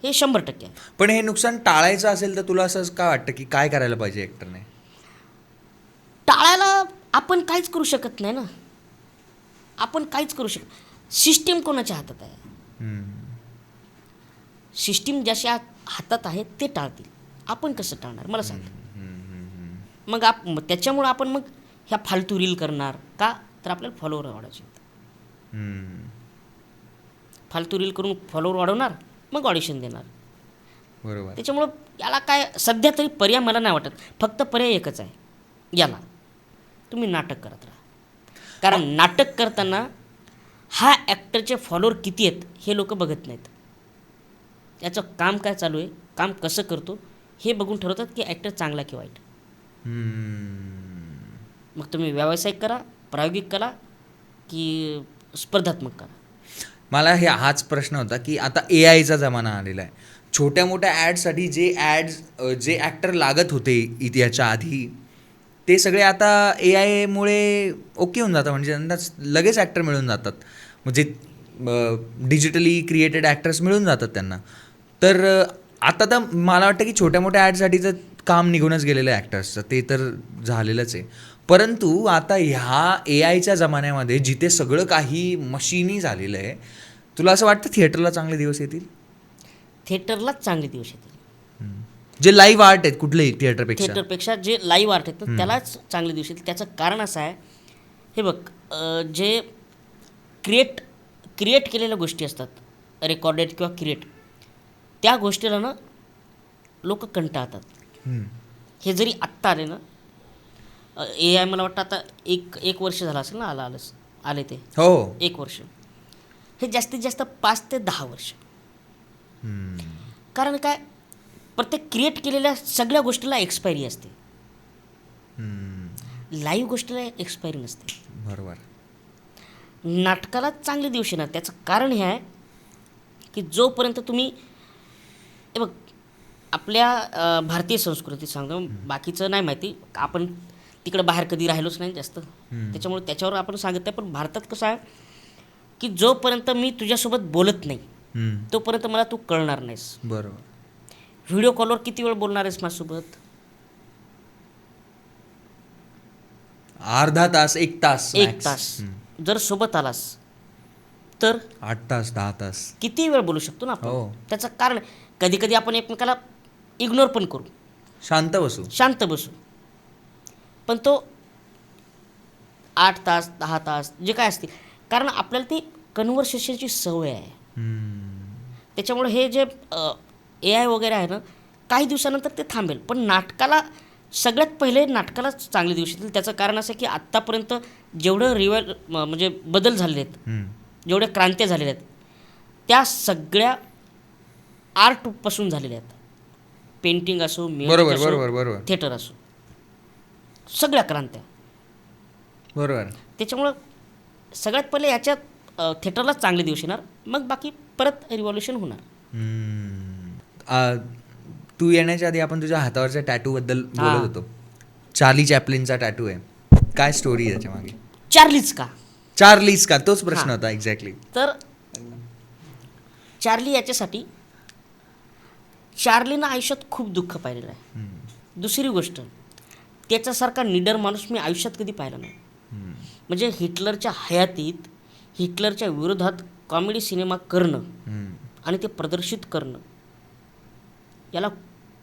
हे 100% आहे. पण हे नुकसान टाळायचं असेल तर तुला असं काय वाटतं की काय करायला पाहिजे ॲक्टरने? टाळायला आपण काहीच करू शकत नाही ना. सिस्टीम कोणाच्या हातात आहे? सिस्टीम ज्याच्या हातात आहे ते टाळतील. आपण कसं टाळणार मला सांग. मग त्याच्यामुळं आपण मग ह्या फालतू रील करणार का, तर आपल्याला फॉलोअर वाढवायचे. फालतू रील करून फॉलोअर वाढवणार, मग ऑडिशन देणार. बरोबर. त्याच्यामुळं याला काय सध्या तरी पर्याय मला नाही वाटत. फक्त पर्याय एकच आहे याला, तुम्ही नाटक करत राहा. कारण नाटक करताना हा ॲक्टरचे फॉलोअर किती आहेत हे लोक बघत नाहीत. याचं काम काय चालू आहे, काम कसं करतो हे बघून ठरवतात की ॲक्टर चांगला की वाईट. मग तुम्ही व्यावसायिक करा, प्रायोगिक करा की स्पर्धात्मक करा. मला हाच प्रश्न होता की आता AIचा जमाना आलेला आहे. छोट्या मोठ्या ॲडसाठी जे ॲक्टर लागत होते याच्या आधी, ते सगळे आता AIमुळे ओके होऊन जातं. म्हणजे लगेच ॲक्टर मिळून जातात, म्हणजे डिजिटली क्रिएटेड ॲक्टर्स मिळून जातात त्यांना. तर आता तर मला वाटतं की छोट्या मोठ्या ॲडसाठीचं काम निघूनच गेलेलं आहे ॲक्टर्सचं, ते तर झालेलंच आहे. परंतु आता ह्या AIच्या जमान्यामध्ये जिथे सगळं काही मशिनी झालेलं आहे, तुला असं वाटतं थिएटरला चांगले दिवस येतील? थिएटरलाच चांगले दिवस येतील. जे लाईव्ह आर्ट आहेत कुठलेही थिएटरपेक्षा जे लाईव्ह आर्ट आहेत त्यालाच चांगले दिवस येतील. त्याचं कारण असं आहे, हे बघ, जे क्रिएट केलेल्या गोष्टी असतात, रेकॉर्डेड किंवा त्या गोष्टीला ना लोक कंटाळतात. हे जरी आत्ता आले ना, AI मला वाटतं आता एक वर्ष झालं असेल ना आले ते. हो, 1 वर्ष. हे जास्तीत जास्त 5 ते 10 वर्ष. कारण काय, प्रत्येक क्रिएट केलेल्या सगळ्या गोष्टीला एक्सपायरी असते. लाईव्ह गोष्टीला एक्सपायरी नसते. बरोबर. नाटकाला चांगले दिवस येणार. त्याचं कारण हे आहे की जोपर्यंत तुम्ही हे बघ आपल्या भारतीय संस्कृतीत सांगतो, बाकीचं नाही माहिती, आपण तिकडं बाहेर कधी राहिलोच नाही जास्त, त्याच्यामुळे त्याच्यावर आपण सांगत नाही. पण भारतात कसं आहे की जोपर्यंत मी तुझ्यासोबत बोलत नाही तोपर्यंत मला तू कळणार नाहीस. बरोबर. व्हिडिओ कॉलवर किती वेळ बोलणार आहेस माझ्यासोबत? अर्धा तास, 1 तास, 1 max. तास. जर सोबत आलास तर 8 तास, 10 तास. किती वेळ बोलू शकतो ना आपण. हो. त्याचं कारण कधी कधी आपण एकमेकाला इग्नोर पण करू, शांत बसू. शांत बसू, पण तो 8 तास 10 तास जे काय असते, कारण आपल्याला ती कन्व्हर्सेशनची सवय आहे. त्याच्यामुळे हे जे AI वगैरे आहे ना, काही दिवसानंतर ते थांबेल. पण नाटकाला सगळ्यात पहिले नाटकाला चांगले दिवस येतील. त्याचं कारण असं की आत्तापर्यंत जेवढं म्हणजे बदल झालेले आहेत, जेवढ्या क्रांत्या झालेल्या आहेत, त्या सगळ्या आर्टपासून झालेल्या आहेत. पेंटिंग असो, बरोबर, म्युझिक बरोबर, असो, बरोबर. थिएटर असो, सगळ्या क्रांत्या. बरोबर. त्याच्यामुळं सगळ्यात पहिले याच्यात थिएटरलाच चांगले दिवस येणार, मग बाकी परत रिव्हॉल्युशन होणार. तू येण्याच्या आधी आपण तुझ्या हातावरच्या टॅटू बद्दल हा. बोलत होतो. चार्ली चॅपलिनचा टॅटू आहे. काय स्टोरी आहे त्याच्या मागे? चार्लीच का? चार्लीज का, तोच प्रश्न हा. होता एक्झॅक्टली. तर चार्ली याच्यासाठी, चार्लीनं आयुष्यात खूप दुःख पाहिलेलं आहे. दुसरी गोष्ट, त्याच्यासारखा निडर माणूस मी आयुष्यात कधी पाहिला नाही. म्हणजे हिटलरच्या हयातीत हिटलरच्या विरोधात कॉमेडी सिनेमा करणं आणि ते प्रदर्शित करणं, याला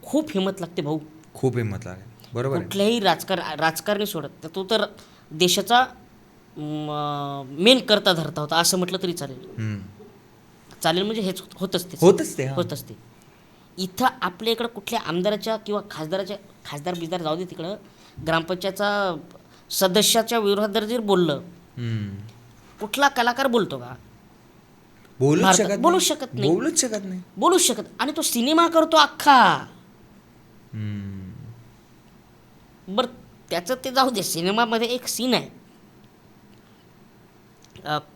खूप हिंमत लागते भाऊ. खूप हिंमत लागेल. बरोबर आहे. कुठल्याही राजकारणी सोडत, तर तो तर देशाचा मेन करता धरता होता असं म्हटलं तरी चालेल. चालेल म्हणजे हेच होतच ते, हा. होतच ते. इथं आपल्या इकडं कुठल्या आमदाराच्या किंवा खासदार बिजदार जाऊ दे तिकडं, ग्रामपंचायतचा सदस्याच्या विरोधात जर बोललं, कुठला कलाकार बोलतो का? बोलूच भारतात शकत बोलूच शकत नाही. बोलूच शकत नाही. बोलूच शकत. आणि तो सिनेमा करतो अख्खा. बरं त्याचं ते जाऊ दे. सिनेमामध्ये एक सीन आहे,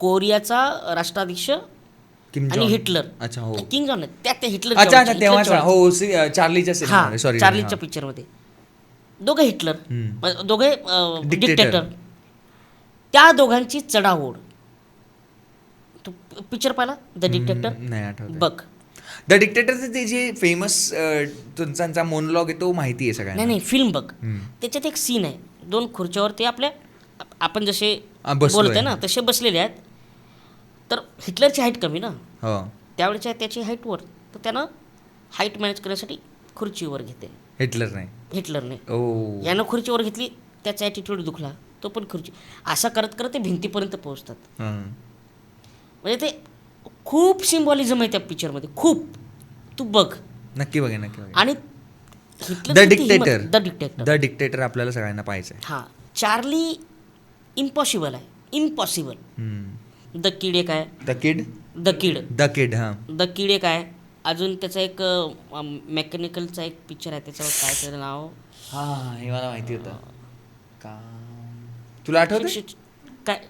कोरियाचा राष्ट्राध्यक्ष किम आणि जॉन. हिटलर. अच्छा, हो. किंग जॉन त्यात हिटलर. अच्छा अच्छा, तेव्हा हो चार्लीच्या सिनेमा, सॉरी. चार्लीच्या पिक्चरमध्ये दोघे हिटलर, दोघे डिक्टेटर. त्या दोघांची चढाओढ. तू पिक्चर पाहिला द डिक्टेटर? नाही आठवत. बघ. द डिक्टेटरचं ते जे फेमस त्यांचा मोनोलॉग आहे तो माहिती आहे सगळ्यांना. नाही फिल्म बघ. त्याच्यात एक सीन आहे, 2 खुर्च्यावर ते आपण जसे बसलोय. बोलतोय ना तसे बसलेले आहेत. तर हिटलरची हाईट कमी ना, हो. त्यावेळेच्या त्याची हाईट वर, तर त्यानं हाईट मॅनेज करण्यासाठी खुर्चीवर घेते. हिटलर नाही. हिटलरने ओ. यानं खुर्चीवर घेतली, त्याचा ॲटिट्यूड दुखला, तो पण खुर्ची. असं करत करत ते भिंतीपर्यंत पोहोचतात. म्हणजे ते खूप सिम्बॉलिझम आहे त्या पिक्चरमध्ये, खूप. तू बघ. नक्की बघे, नक्की बघे. आणि the dictator. The dictator. The dictator आपल्याला सगळ्यांना पाहायचं आहे. हां. चार्ली इम्पॉसिबल आहे, इम्पॉसिबल. द किड एक आहे. The kid. The kid. The kid. हां. द किड एक आहे. अजून त्याचा एक मेकॅनिकलचा एक पिक्चर आहे, त्याच्यावर काय त्याचं नाव, हां, हे मला माहिती होतं. का तुला आठवतं? काय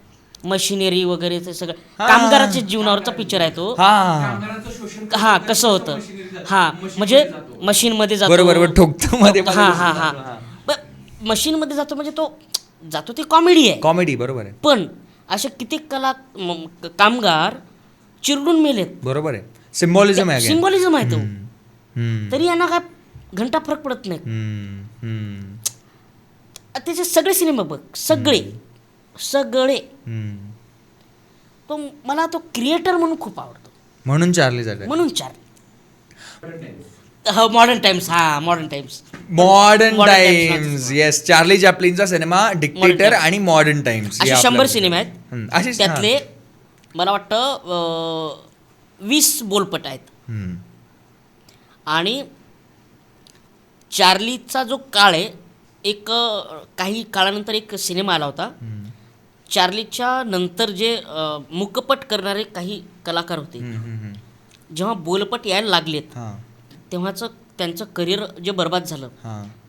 मशिनरी वगैरे ते सगळं कामगाराच्या जीवनावरचा पिक्चर आहे तो. हा कसं होतं, हा म्हणजे मशीनमध्ये जातो. बरोबर, ठोकतो मध्ये. हा मशीनमध्ये जातो म्हणजे तो जातो, ती कॉमेडी आहे. कॉमेडी, बरोबर आहे. पण असे किती कामगार चिरडून मेलेत. बरोबर आहे. सिम्बॉलिझम आहे. सिम्बॉलिझम आहे तो. तरी यांना काय घंटा फरक पडत नाही. त्याचे सगळे सिनेमा बघ, सगळे. तो मला तो क्रिएटर म्हणून खूप आवडतो. म्हणून चार्ली झालं. म्हणून Charlie. Modern times. Modern times. Yes, Charlie चॅपलिनचा सिनेमा डिक्टेटर आणि मॉडर्न टाइम्स, असे 100 सिनेमे आहेत. त्यातले मला वाटतं 20 बोलपट आहेत. आणि चार्लीचा जो काळ आहे, एक काही काळानंतर एक सिनेमा आला होता. चार्लीच्या नंतर जे मुकपट करणारे काही कलाकार होते, जेव्हा बोलपट यायला लागलेत, तेव्हाचं त्यांचं करिअर जे बर्बाद झालं,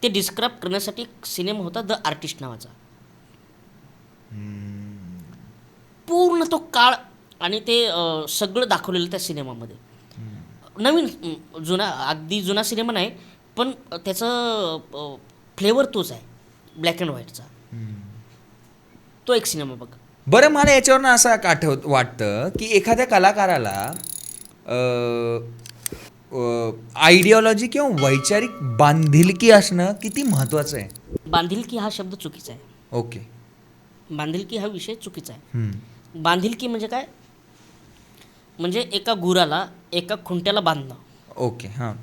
ते डिस्क्राईब करण्यासाठी एक सिनेमा होता द आर्टिस्ट नावाचा. पूर्ण तो काळ आणि ते सगळं दाखवलेलं त्या सिनेमामध्ये. नवीन जुना अगदी जुना सिनेमा नाही, पण त्याचं फ्लेवर तोच आहे, ब्लॅक अँड व्हाईटचा. तो एक सिनेमा बघ. बरं, मला याच्यावरनं असं वाटतं की एखाद्या कलाकाराला आयडिओलॉजी किंवा वैचारिक बांधिलकी असणं किती महत्त्वाचं आहे. बांधिलकी हा शब्द चुकीचा आहे. ओके. बांधिलकी हा विषय चुकीचा आहे. बांधिलकी म्हणजे काय? म्हणजे एका गुराला एका खुंट्याला बांधणं. ओके. हां.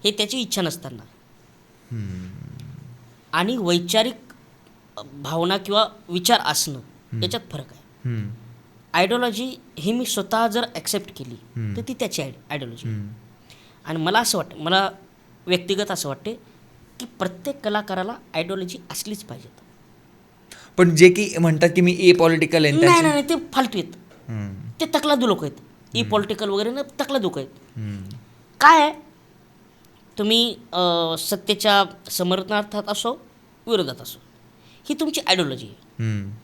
हे त्याची इच्छा नसताना. आणि वैचारिक भावना किंवा विचार असणं याच्यात फरक आहे. आयडिओलॉजी ही मी स्वतः जर ॲक्सेप्ट केली तर ती त्याची आयडिओलॉजी. आणि मला असं वाटतं, मला व्यक्तिगत असं वाटते की प्रत्येक कलाकाराला आयडिओलॉजी असलीच पाहिजेत. पण जे की म्हणतात की मी ए पॉलिटिकल आहे, नाही नाही, ते फालतू आहेत. ते तकलादू लोक आहेत. ई पॉलिटिकल वगैरे ना तकलादू आहेत. काय आहे, तुम्ही सत्तेच्या समर्थनार्थात असो विरोधात असो, ही तुमची आयडिओलॉजी आहे.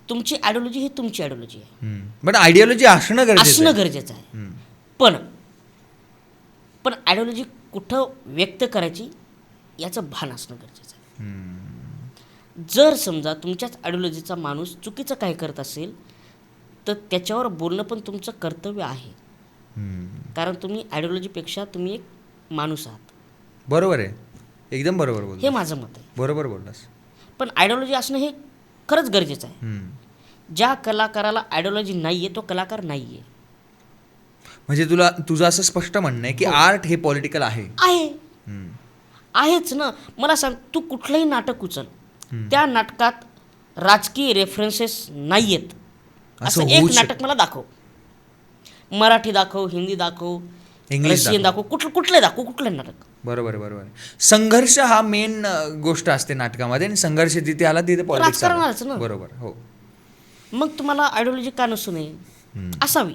तुमची आयडिओलॉजी ही तुमची आयडिओलॉजी आहे. पण आयडिओलॉजी असणं गरजेचं आहे. पण आयडिओलॉजी कुठं व्यक्त करायची याचं भान असणं गरजेचं आहे. जर समजा तुमच्याच आयडिओलॉजीचा माणूस चुकीचं काय करत असेल तर त्याच्यावर बोलणं पण तुमचं कर्तव्य आहे. कारण तुम्ही आयडिओलॉजीपेक्षा तुम्ही एक माणूस आहात. बरोबर आहे, एकदम बरोबर बोल. हे माझं मत आहे. बरोबर बोललास. पण आयडिओलॉजी असणं हे खरंच गरजेचं आहे. ज्या कलाकाराला आयडिओलॉजी नाही आहे तो कलाकार नाही आहे. म्हणजे तुझं असं स्पष्ट म्हणणं आहे की आर्ट हे पॉलिटिकल आहे. आहेच ना. मला सांग, तू कुठलंही नाटक उचल, त्या नाटकात राजकीय रेफरन्सेस नाही आहेत असं एक नाटक मला दाखव. मराठी दाखव, हिंदी दाखव, रशियन दाखव, कुठलं दाखव, कुठलं नाटक. बरोबर आहे, बरोबर आहे. संघर्ष हा मेन गोष्ट असते नाटकामध्ये, आणि संघर्ष जिथे आला तिथे पॉलिटिक्स राजकारणाच ना. बरोबर. हो. मग तुम्हाला आयडिओलॉजी का नसू नये? असावी.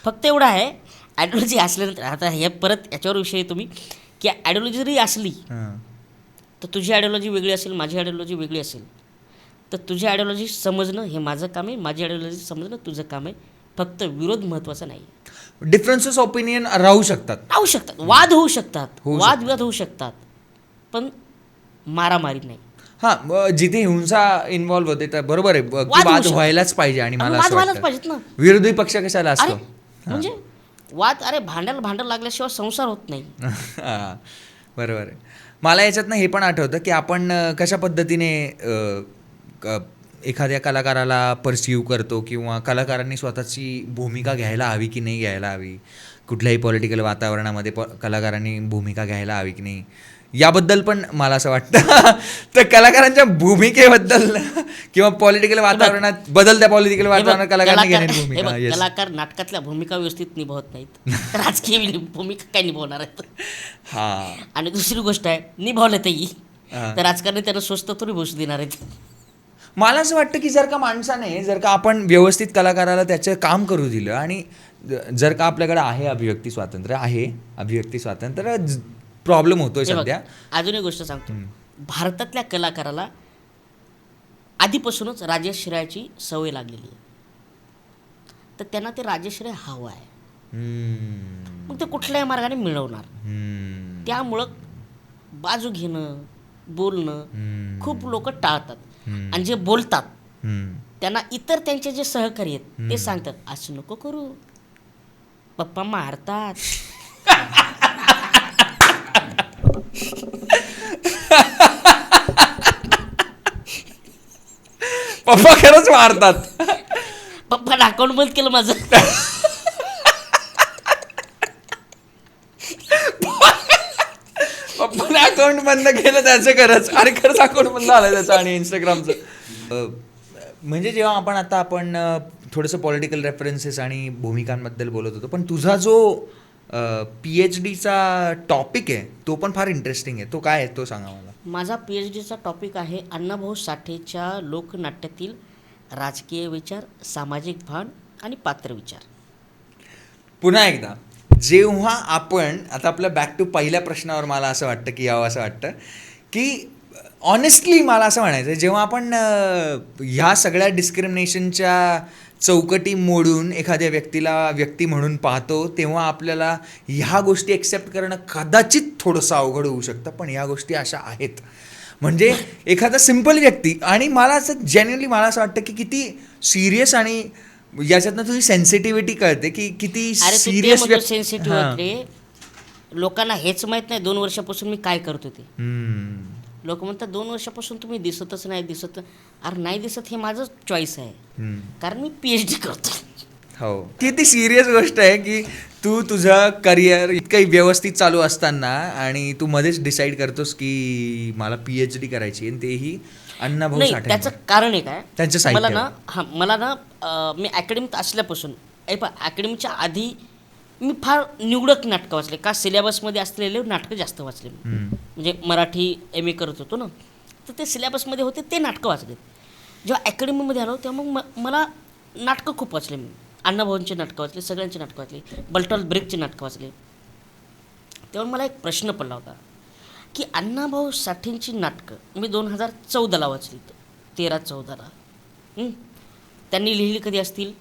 फक्त एवढं आहे, आयडिओलॉजी असल्यानंतर आता हे परत याच्यावर विषय तुम्ही की आयडिओलॉजी जरी असली तर तुझी आयडिओलॉजी वेगळी असेल, माझी आयडिओलॉजी वेगळी असेल, तर तुझी आयडिओलॉजी समजणं हे माझं काम आहे, माझी आयडिओलॉजी समजणं तुझं काम आहे. फक्त विरोध महत्त्वाचा नाही. डिफरन्सेस ओपिनियन राहू शकतात, वाद होऊ शकतात, वादविवाद होऊ शकतात, पण मारामारी नाही. हां, जिथे हिंसा इन्व्हॉल्व्ह होते तर बरोबर आहे, वाद व्हायलाच पाहिजे. आणि मला असं व्हायलाच पाहिजेत ना. विरोधी पक्ष कशाला असतो म्हणजे वाद, अरे भांडण लागल्याशिवाय संसार होत नाही. बरोबर आहे. मला याच्यातनं हे पण आठवतं की आपण कशा पद्धतीने एखाद्या कलाकाराला परसिव्ह करतो, किंवा कलाकारांनी स्वतःची भूमिका घ्यायला हवी की नाही घ्यायला हवी, कुठल्याही पॉलिटिकल वातावरणामध्ये कलाकारांनी भूमिका घ्यायला हवी की नाही, याबद्दल पण मला असं वाटतं. तर कलाकारांच्या भूमिकेबद्दल किंवा पॉलिटिकल वातावरणात, बदलत्या पॉलिटिकल वातावरणात कलाकारांनी घेण्याची भूमिका. कलाकार नाटकातल्या भूमिका व्यवस्थित निभावत नाहीत, राजकीय भूमिका काय निभावणार आहेत. हां. आणि दुसरी गोष्ट आहे, निभावलं तर राजकारणी त्यांना स्वस्त थोडी बसू देणार आहेत. मला असं वाटतं की जर का आपण व्यवस्थित कलाकाराला त्याचं काम करू दिलं, आणि जर का आपल्याकडे आहे अभिव्यक्ती स्वातंत्र्य, प्रॉब्लेम होतोय सध्या. अजून एक गोष्ट सांगतो, भारतातल्या कलाकाराला आधीपासूनच राजश्रयाची सवय लागलेली आहे, तर त्यांना ते राजश्रय हवं आहे. मग ते कुठल्याही मार्गाने मिळवणार. त्यामुळं बाजू घेणं, बोलणं खूप लोक टाळतात. आणि जे बोलतात त्यांना इतर त्यांचे जे सहकारी आहेत ते सांगतात, असं नको करू, पप्पा मारतात. पप्पा खरंच मारतात. पप्पाने अकाउंट बंद केलं माझं. पप्पाने अकाउंट बंद केलं त्याचं खरंच, आणि खरंच अकाउंट बंद झालं त्याचं आणि इंस्टाग्रामचं. म्हणजे जेव्हा आपण थोडंसं पॉलिटिकल रेफरन्सेस आणि भूमिकांबद्दल बोलत होतो, पण तुझा जो PhDचा टॉपिक आहे तो पण फार इंटरेस्टिंग आहे. तो काय आहे तो सांगा मला. माझा PhDचा टॉपिक आहे अण्णाभाऊ साठेच्या लोकनाट्यातील राजकीय विचार, सामाजिक भान आणि पात्रविचार. पुन्हा एकदा, जेव्हा आपण आता आपल्या बॅक टू पहिल्या प्रश्नावर मला असं वाटतं की यावं असं वाटतं की ऑनेस्टली मला असं म्हणायचं आहे, जेव्हा आपण ह्या सगळ्या डिस्क्रिमिनेशनच्या चौकटी मोडून एखाद्या व्यक्ती म्हणून पाहतो, तेव्हा आपल्याला ह्या गोष्टी एक्सेप्ट करणं कदाचित थोडंसं अवघड होऊ शकतं, पण ह्या गोष्टी अशा आहेत. म्हणजे एखादा सिम्पल व्यक्ती, आणि मला असं जेन्युअनली मला असं वाटतं की किती सिरियस, आणि याच्यातनं तुझी सेन्सिटिव्हिटी कळते की किती सिरियस सेन्सिटिव्ह लोकांना हेच माहीत नाही 2 वर्षापासून मी काय करतो ते. लोक म्हणतात 2 वर्षापासून तुम्ही दिसतच नाही. अरे नाही दिसत, हे माझं चॉईस आहे, कारण मी PhD करतो. हो, किती सिरियस गोष्ट आहे की तू तुझं करिअर इतकं व्यवस्थित चालू असताना आणि तू मध्येच डिसाईड करतोस की मला PhD करायची, आणि तेही अण्णाभाऊ नाही. साठे. त्याचं कारण आहे काय, त्यांचं साहित्य. मला ना मी अकॅडमीत असल्यापासून अकॅडमीच्या आधी मी फार निवडक नाटकं वाचले, का सिलेबसमध्ये असलेले नाटकं जास्त वाचले. म्हणजे मराठी MA करत होतो ना, तर ते सिलेबसमध्ये होते ते नाटकं वाचले. जेव्हा अकॅडमीमध्ये आलो तेव्हा मग मला नाटकं खूप वाचले. मी अण्णाभाऊंची नाटकं वाचली, सगळ्यांची नाटकं वाचली, बर्टोल्ट ब्रेख्टची नाटकं वाचली. तेव्हा मला एक प्रश्न पडला होता की अण्णाभाऊ साठेंची नाटकं मी 2014ला वाचली, 13-14ला. त्यांनी लिहिली कधी असतील,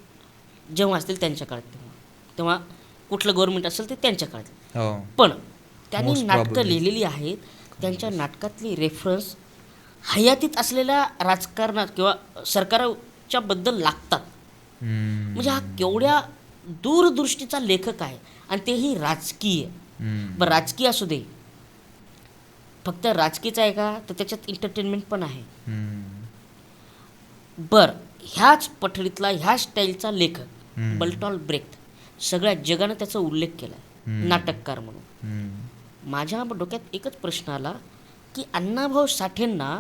जेव्हा असतील त्यांच्या काळात, तेव्हा कुठलं गव्हर्नमेंट असेल ते त्यांच्या काळात. पण त्यांनी नाटकं लिहिलेली आहेत, त्यांच्या नाटकातली रेफरन्स हयातीत असलेल्या राजकारणात किंवा सरकारच्या बद्दल लागतात. म्हणजे हा केवढ्या दूरदृष्टीचा लेखक आहे, आणि तेही राजकीय. बरं, राजकीय असू दे, फक्त राजकीयच आहे का, तर त्याच्यात एंटरटेनमेंट पण आहे. बरं, ह्याच पठडीतला ह्या स्टाईलचा लेखक बर्टोल्ट ब्रेख्ट, सगळ्या जगानं त्याचा उल्लेख केला आहे नाटककार म्हणून. माझ्या डोक्यात एकच प्रश्न आला की अण्णाभाऊ साठेंना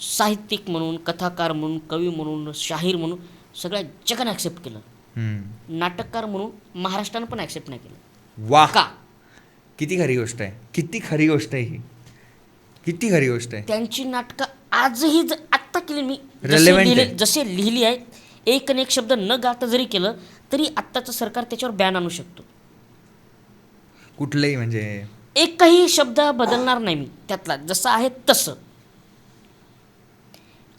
साहित्यिक म्हणून, कथाकार म्हणून, कवी म्हणून, शाहीर म्हणून सगळ्या जगानं ॲक्सेप्ट केलं, नाटककार म्हणून महाराष्ट्रानं पण ॲक्सेप्ट नाही केलं. वाह, का? किती खरी गोष्ट आहे, किती खरी गोष्ट आहे ही, किती खरी गोष्ट आहे. त्यांची नाटकं आजही आत्ता केली मी जसे लिहिली आहेत, एक न एक शब्द न गाता जरी केलं तरी आत्ताचं सरकार त्याच्यावर बॅन आणू शकतो. कुठलंही, म्हणजे एकही शब्द बदलणार नाही मी त्यातला, जसं आहे तसं,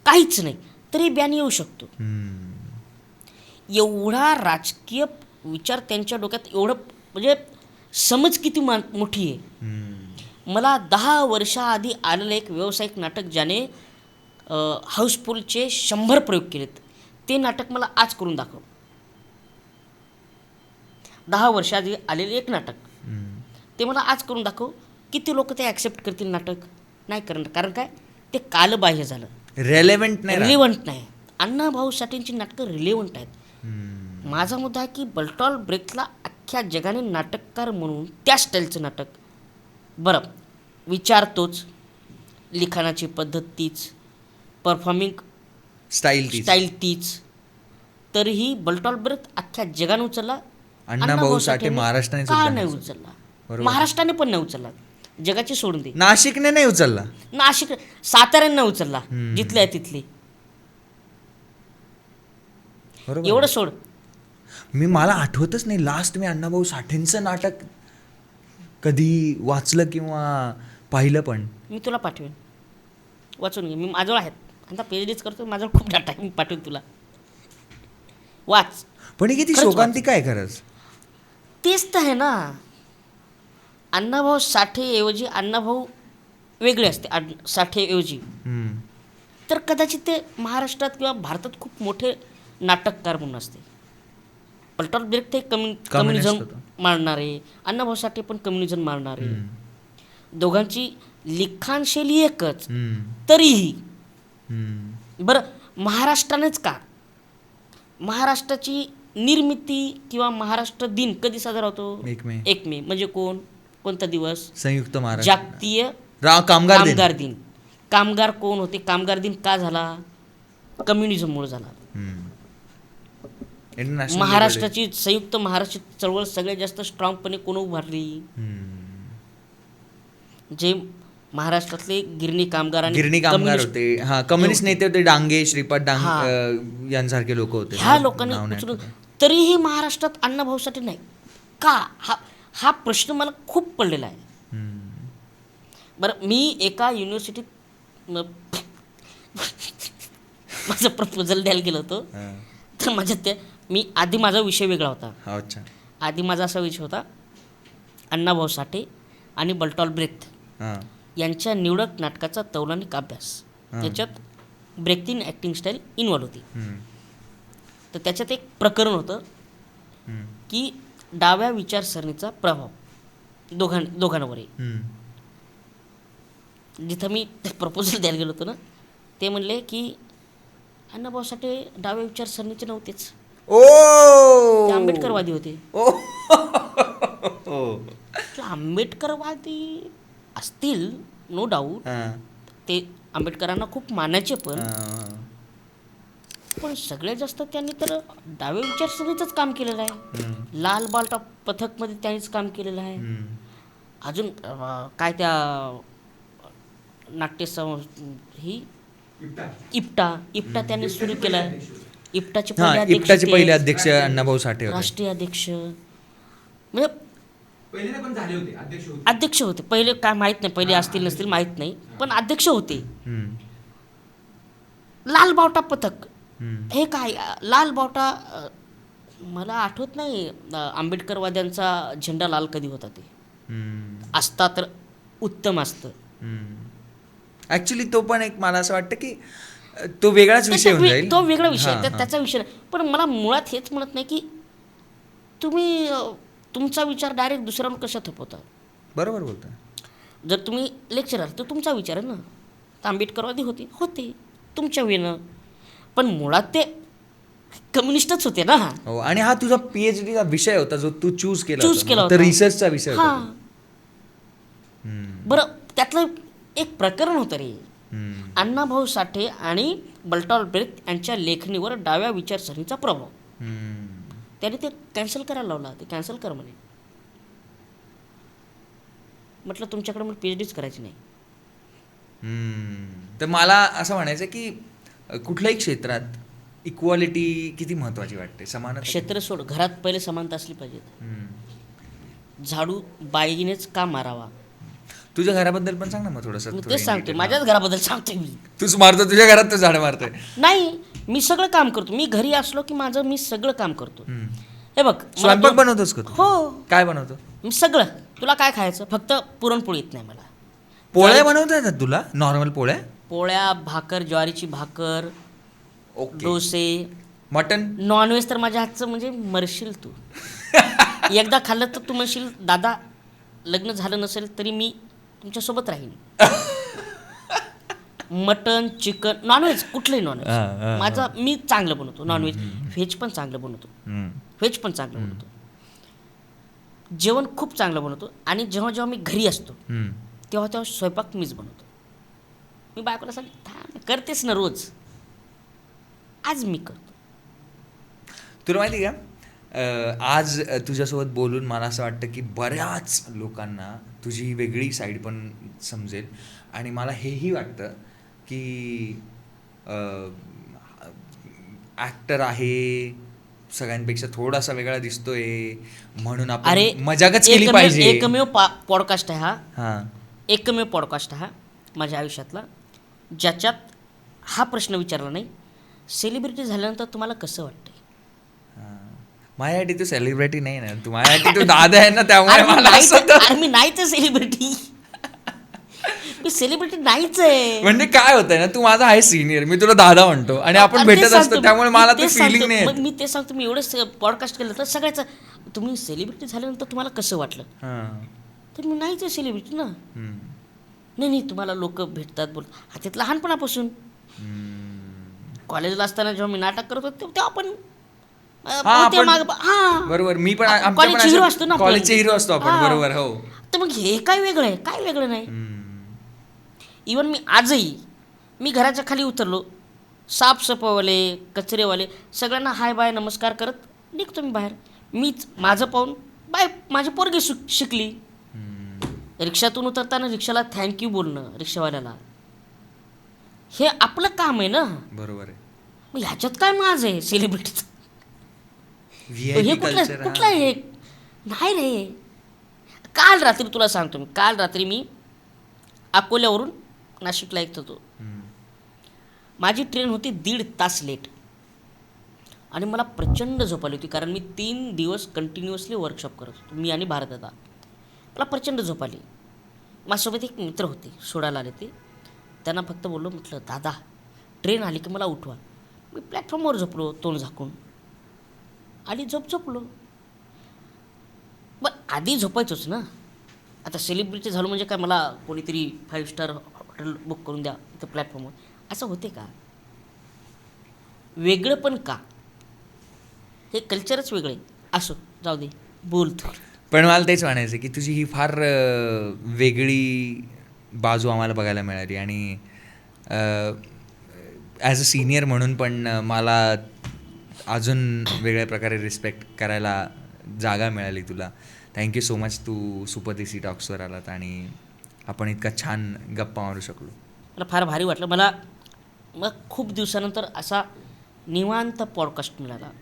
काहीच नाही, तरी बॅन येऊ शकतो. एवढा राजकीय विचार त्यांच्या डोक्यात, एवढं म्हणजे समज किती मोठी आहे. मला 10 वर्षाआधी आलेलं एक व्यावसायिक नाटक, ज्याने हाऊसफुलचे 100 प्रयोग केलेत, ते नाटक मला आज करून दाखव. 10 वर्षाआधी आलेले एक नाटक, ते मला आज करून दाखव. किती लोक ते ॲक्सेप्ट करतील नाटक? नाही करणार. कारण काय, ते कालबाह्य झालं, रिलेव्हंट नाही. अण्णाभाऊ साठेंची नाटकं रिलेव्हंट आहेत. माझा मुद्दा आहे की बर्टोल्ट ब्रेख्टला अख्ख्या जगाने नाटककार म्हणून, त्या स्टाईलचं नाटक, बरं, विचार तोच, लिखाणाची पद्धत तीच, परफॉर्मिंग स्टाईल तीच, तरीही बर्टोल्ट ब्रेख्ट अख्ख्या जगाने उचलला, अण्णाभाऊ साठे महाराष्ट्राने का नाही उचलला? महाराष्ट्राने पण नाही उचलला, जगाची सोडून दे, नाशिकने नाही उचलला, साताऱ्याने नाही उचलला, जिथले आहे तिथली. एवढं सोड, मला आठवतच नाही लास्ट मी अण्णाभाऊ साठेंचं नाटक कधी वाचलं किंवा पाहिलं. पण मी तुला पाठवेन, वाचून घे. मी माझ्याजवळ आहेत, आता PhDच करतो, माझ्याजवळ खूप डाटा आहे, मी पाठवेन तुला, वाच. पण किती शोकांतिक आहे खरंच. तेच तर आहे ना, अण्णाभाऊ साठेऐवजी अण्णाभाऊ वेगळे असते, साठेऐवजी, तर कदाचित ते महाराष्ट्रात किंवा भारतात खूप मोठे नाटककार म्हणून असते. बर्टोल्ट ब्रेख्ट ते कम्युनिझम मारणारे, अण्णाभाऊ साठे पण कम्युनिझम मारणारे, दोघांची लिखाणशैली एकच, तरीही बरं, महाराष्ट्रानेच का, महाराष्ट्राची निर्मिती किंवा महाराष्ट्र दिन कधी साजरा होतो? 1 मे. म्हणजे कोणता दिवस? संयुक्त महाराष्ट्र, जागतिक कामगार दिन. कामगार कोण होते? कामगार दिन का झाला? कम्युनिझममुळे झाला. महाराष्ट्राची संयुक्त महाराष्ट्र चळवळ सगळ्यात जास्त स्ट्रॉंगपणे कोण उभारली? जे महाराष्ट्रातले गिरणी कामगार होते, कम्युनिस्ट नेते होते, डांगे, श्रीपाद डांगे यांसारखे लोक होते. ह्या लोकांनी तरीही महाराष्ट्रात अण्णाभाऊ साठे नाही का? हा प्रश्न मला खूप पडलेला आहे. बरं, मी एका युनिव्हर्सिटीत मग माझं प्रपोजल द्यायला गेलो होतो. हां. तर माझ्यात ते आधी माझा विषय वेगळा होता. अच्छा. आधी माझा असा विषय होता, अण्णाभाऊ साठे आणि बर्टॉल्ट ब्रेख्त हां. यांच्या निवडक नाटकाचा तौलनिक अभ्यास. हां. त्याच्यात ब्रेख्तीन ॲक्टिंग स्टाईल इन्व्हॉल्व होती. हम्म. तर त्याच्यात एक प्रकरण होतं हम्म. की डाव्या विचारसरणीचा प्रभाव दोघांवरही. हम्म. जिथं मी प्रपोजल द्यायला गेलो होतो ना, ते म्हणले की अण्णाभाऊ साठे डाव्या विचारसरणीचे नव्हतेच, ओ ते आंबेडकरवादी होते. ओ म्हटलं, आंबेडकरवादी असतील नो डाऊट, हां. ते आंबेडकरांना खूप मानायचे, हां. पण सगळ्यात जास्त त्यांनी तर डाव्या विचारसरणीचंच काम केलेलं आहे. हम्म. लाल बालटा पथकमध्ये त्यांनीच काम केलेलं आहे. हम्म. अजून काय त्या नाट्य ही इप्टा त्यांनी सुरू केला आहे. इप्टाचे हां, पहिले अध्यक्ष इप्टाचे ते, पहिले अध्यक्ष अण्णाभाऊ साठे होते. राष्ट्रीय अध्यक्ष, म्हणजे पहिले पण झाले होते, अध्यक्ष होते पहिले. काय माहीत नाही पहिले असतील नसतील माहीत नाही, पण अध्यक्ष होते. हम्म. लाल बावटा पथक हम्म. हे काय लाल बावटा, मला आठवत नाही आंबेडकरवाद्यांचा झेंडा लाल कधी होता. ते हम्म. असता तर उत्तम असतं. ॲक्च्युली तो पण एक मला असं वाटतं की तो वेगळाच विषय होऊन जाईल. तो वेगळा विषय हां, हां. त्याचा विषय नाही. पण मला मुळात हेच म्हणत नाही की तुम्ही तुमचा विचार डायरेक्ट दुसऱ्यावर कशा थपवता. बरोबर बोलतोय. जर तुम्ही लेक्चरर तर तुमचा विचार आहे ना, तर आंबेडकरवादी होते तुमच्या वेनं, पण मुळात ते कम्युनिस्टच होते ना. हो, आणि हा तुझा PhDचा विषय होता जो तू चूज केला केला होता. होता. रिसर्चचा विषय होता हां, तो. हम्म. बरं, त्यातलं एक प्रकरण होतं रे, हम्म. अण्णाभाऊ साठे आणि बर्टॉल्ट ब्रेख्त यांच्या लेखणीवर डाव्या विचारसरणीचा प्रभाव. हम्म. त्याने ते कॅन्सल करायला लावला. ते कॅन्सल कर म्हणे. म्हटलं तुमच्याकडे मला PhDच करायची नाही. तर मला असं म्हणायचं की कुठल्याही क्षेत्रात इक्वालिटी किती महत्वाची वाटते, समानता. क्षेत्र सोड, घरात पहिले समानता असली पाहिजे. हम्म. झाडू बाईनेच का मारावा. तुझ्या घराबद्दल पण सांग ना मग थोडंसं. मी तेच सांगतोय, माझ्याच घराबद्दल सांगतोय मी. तूच मारतो, तुझ्या घरात तो झाड मारतोय. नाही, मी सगळं काम करतो. मी घरी असलो की मी सगळं काम करतो. हम्म. हे बघ, मला स्वयंपाक बनवतोस का तू? हो, काय बनवतो? मी सगळं. तुला काय खायचं, फक्त पुरणपोळी येत नाही मला. पोळ्या बनवता येतात तुला? नॉर्मल पोळ्या? पोळ्या, भाकर, ज्वारीची भाकर, ओके. डोसे. मटन? नॉनव्हेज तर माझ्या हातचं म्हणजे मरशील तू. एकदा खाल्लं तर तू म्हणशील, दादा लग्न झालं नसेल तरी मी तुमच्यासोबत राहीन. मटन, चिकन, नॉनव्हेज, कुठलंही नॉनव्हेज माझा मी चांगलं बनवतो. नॉनव्हेज, व्हेज पण चांगलं बनवतो. व्हेज पण चांगलं बनवतो. जेवण खूप चांगलं बनवतो. आणि जेव्हा जेव्हा मी घरी असतो तेव्हा तेव्हा स्वयंपाक मीच बनवतो. मी बायकोला सांग, करतेस ना रोज, आज मी करतो. तुला माहिती का, आज तुझ्यासोबत बोलून मला असं वाटतं की बऱ्याच लोकांना तुझी वेगळी साईड पण समजेल. आणि मला हेही वाटतं की ॲक्टर आहे, सगळ्यांपेक्षा थोडासा वेगळा दिसतोय, म्हणून आपण मजाकच केली पाहिजे. एकमेव पॉडकास्ट आहे हा. हां. एकमेव पॉडकास्ट हा माझ्या आयुष्यातला ज्याच्यात हा प्रश्न विचारला नाही, सेलिब्रिटी झाल्यानंतर तुम्हाला कसं वाटतंय. माझ्यासाठी तू सेलिब्रिटी नाही ना, तू माझ्यासाठी तू दादा आहे ना, त्यामुळे मला असं. मी नाहीच आहे सेलिब्रिटी. मी सेलिब्रिटी नाहीच आहे. म्हणजे काय होतंय ना, तू माझा आहे सिनियर, मी तुला दादा म्हणतो आणि आपण भेटत असतो, त्यामुळे मला ते फिलिंग नाही. मग मी ते सांगतो, मी एवढं पॉडकास्ट केलं तर सगळ्याचं, तुम्ही सेलिब्रिटी झाल्यानंतर तुम्हाला कसं वाटलं. तर मी नाहीच आहे सेलिब्रिटी ना. नाही, तुम्हाला लोक भेटतात, बोलतात. हा त्यात लहानपणापासून कॉलेजला असताना जेव्हा मी नाटक करत होतो तेव्हा आपण बरोबर, मी पण कॉलेजचे हिरो असतो ना, कॉलेजचे हिरो असतो आपण. बरोबर. हो. तर मग हे काय वेगळं आहे, काय वेगळं नाही. इवन मी आजही मी घराच्या खाली उतरलो, साफसफाईवाले, कचरेवाले सगळ्यांना हाय बाय नमस्कार करत निघतो मी बाहेर. मीच माझं पाहून माझी पोरगी शिकली. रिक्षातून उतरताना रिक्षाला थँक्यू बोलणं, रिक्षावाल्याला, हे आपलं काम आहे ना. बरोबर आहे. मग ह्याच्यात काय माझं आहे सेलिब्रिटीचं. हे कुठलं हे नाही रे. काल रात्री तुला सांगतो, काल रात्री मी अकोल्यावरून नाशिकला ऐकत होतो. माझी ट्रेन होती 1.5 तास लेट आणि मला प्रचंड झोप आली होती, कारण मी 3 दिवस कंटिन्युअसली वर्कशॉप करत होतो, मी आणि भारतदादा. मला प्रचंड झोप आली. माझ्यासोबत एक मित्र होते, सोडायला आले ते. त्यांना फक्त बोललो, म्हटलं दादा ट्रेन आली की मला उठवा. मी प्लॅटफॉर्मवर झोपलो तोंड झाकून आणि झोपलो. पण आधी झोपायचोच ना. आता सेलिब्रिटी झालो म्हणजे काय मला कोणीतरी 5 स्टार हॉटेल बुक करून द्या इथं प्लॅटफॉर्मवर, असं होते का? वेगळं पण का? हे कल्चरच वेगळे. असो, जाऊ दे, बोलतो. पण मला तेच म्हणायचं की तुझी ही फार वेगळी बाजू आम्हाला बघायला मिळाली आणि ॲज अ सिनियर म्हणून पण मला अजून वेगळ्या प्रकारे रिस्पेक्ट करायला जागा मिळाली तुला. Thank you so much. तू सुपर देसी टॉक्सवर आलात आणि आपण इतका छान गप्पा मारू शकलो. मला फार भारी वाटलं. मला खूप दिवसानंतर असा निवांत पॉडकास्ट मिळाला.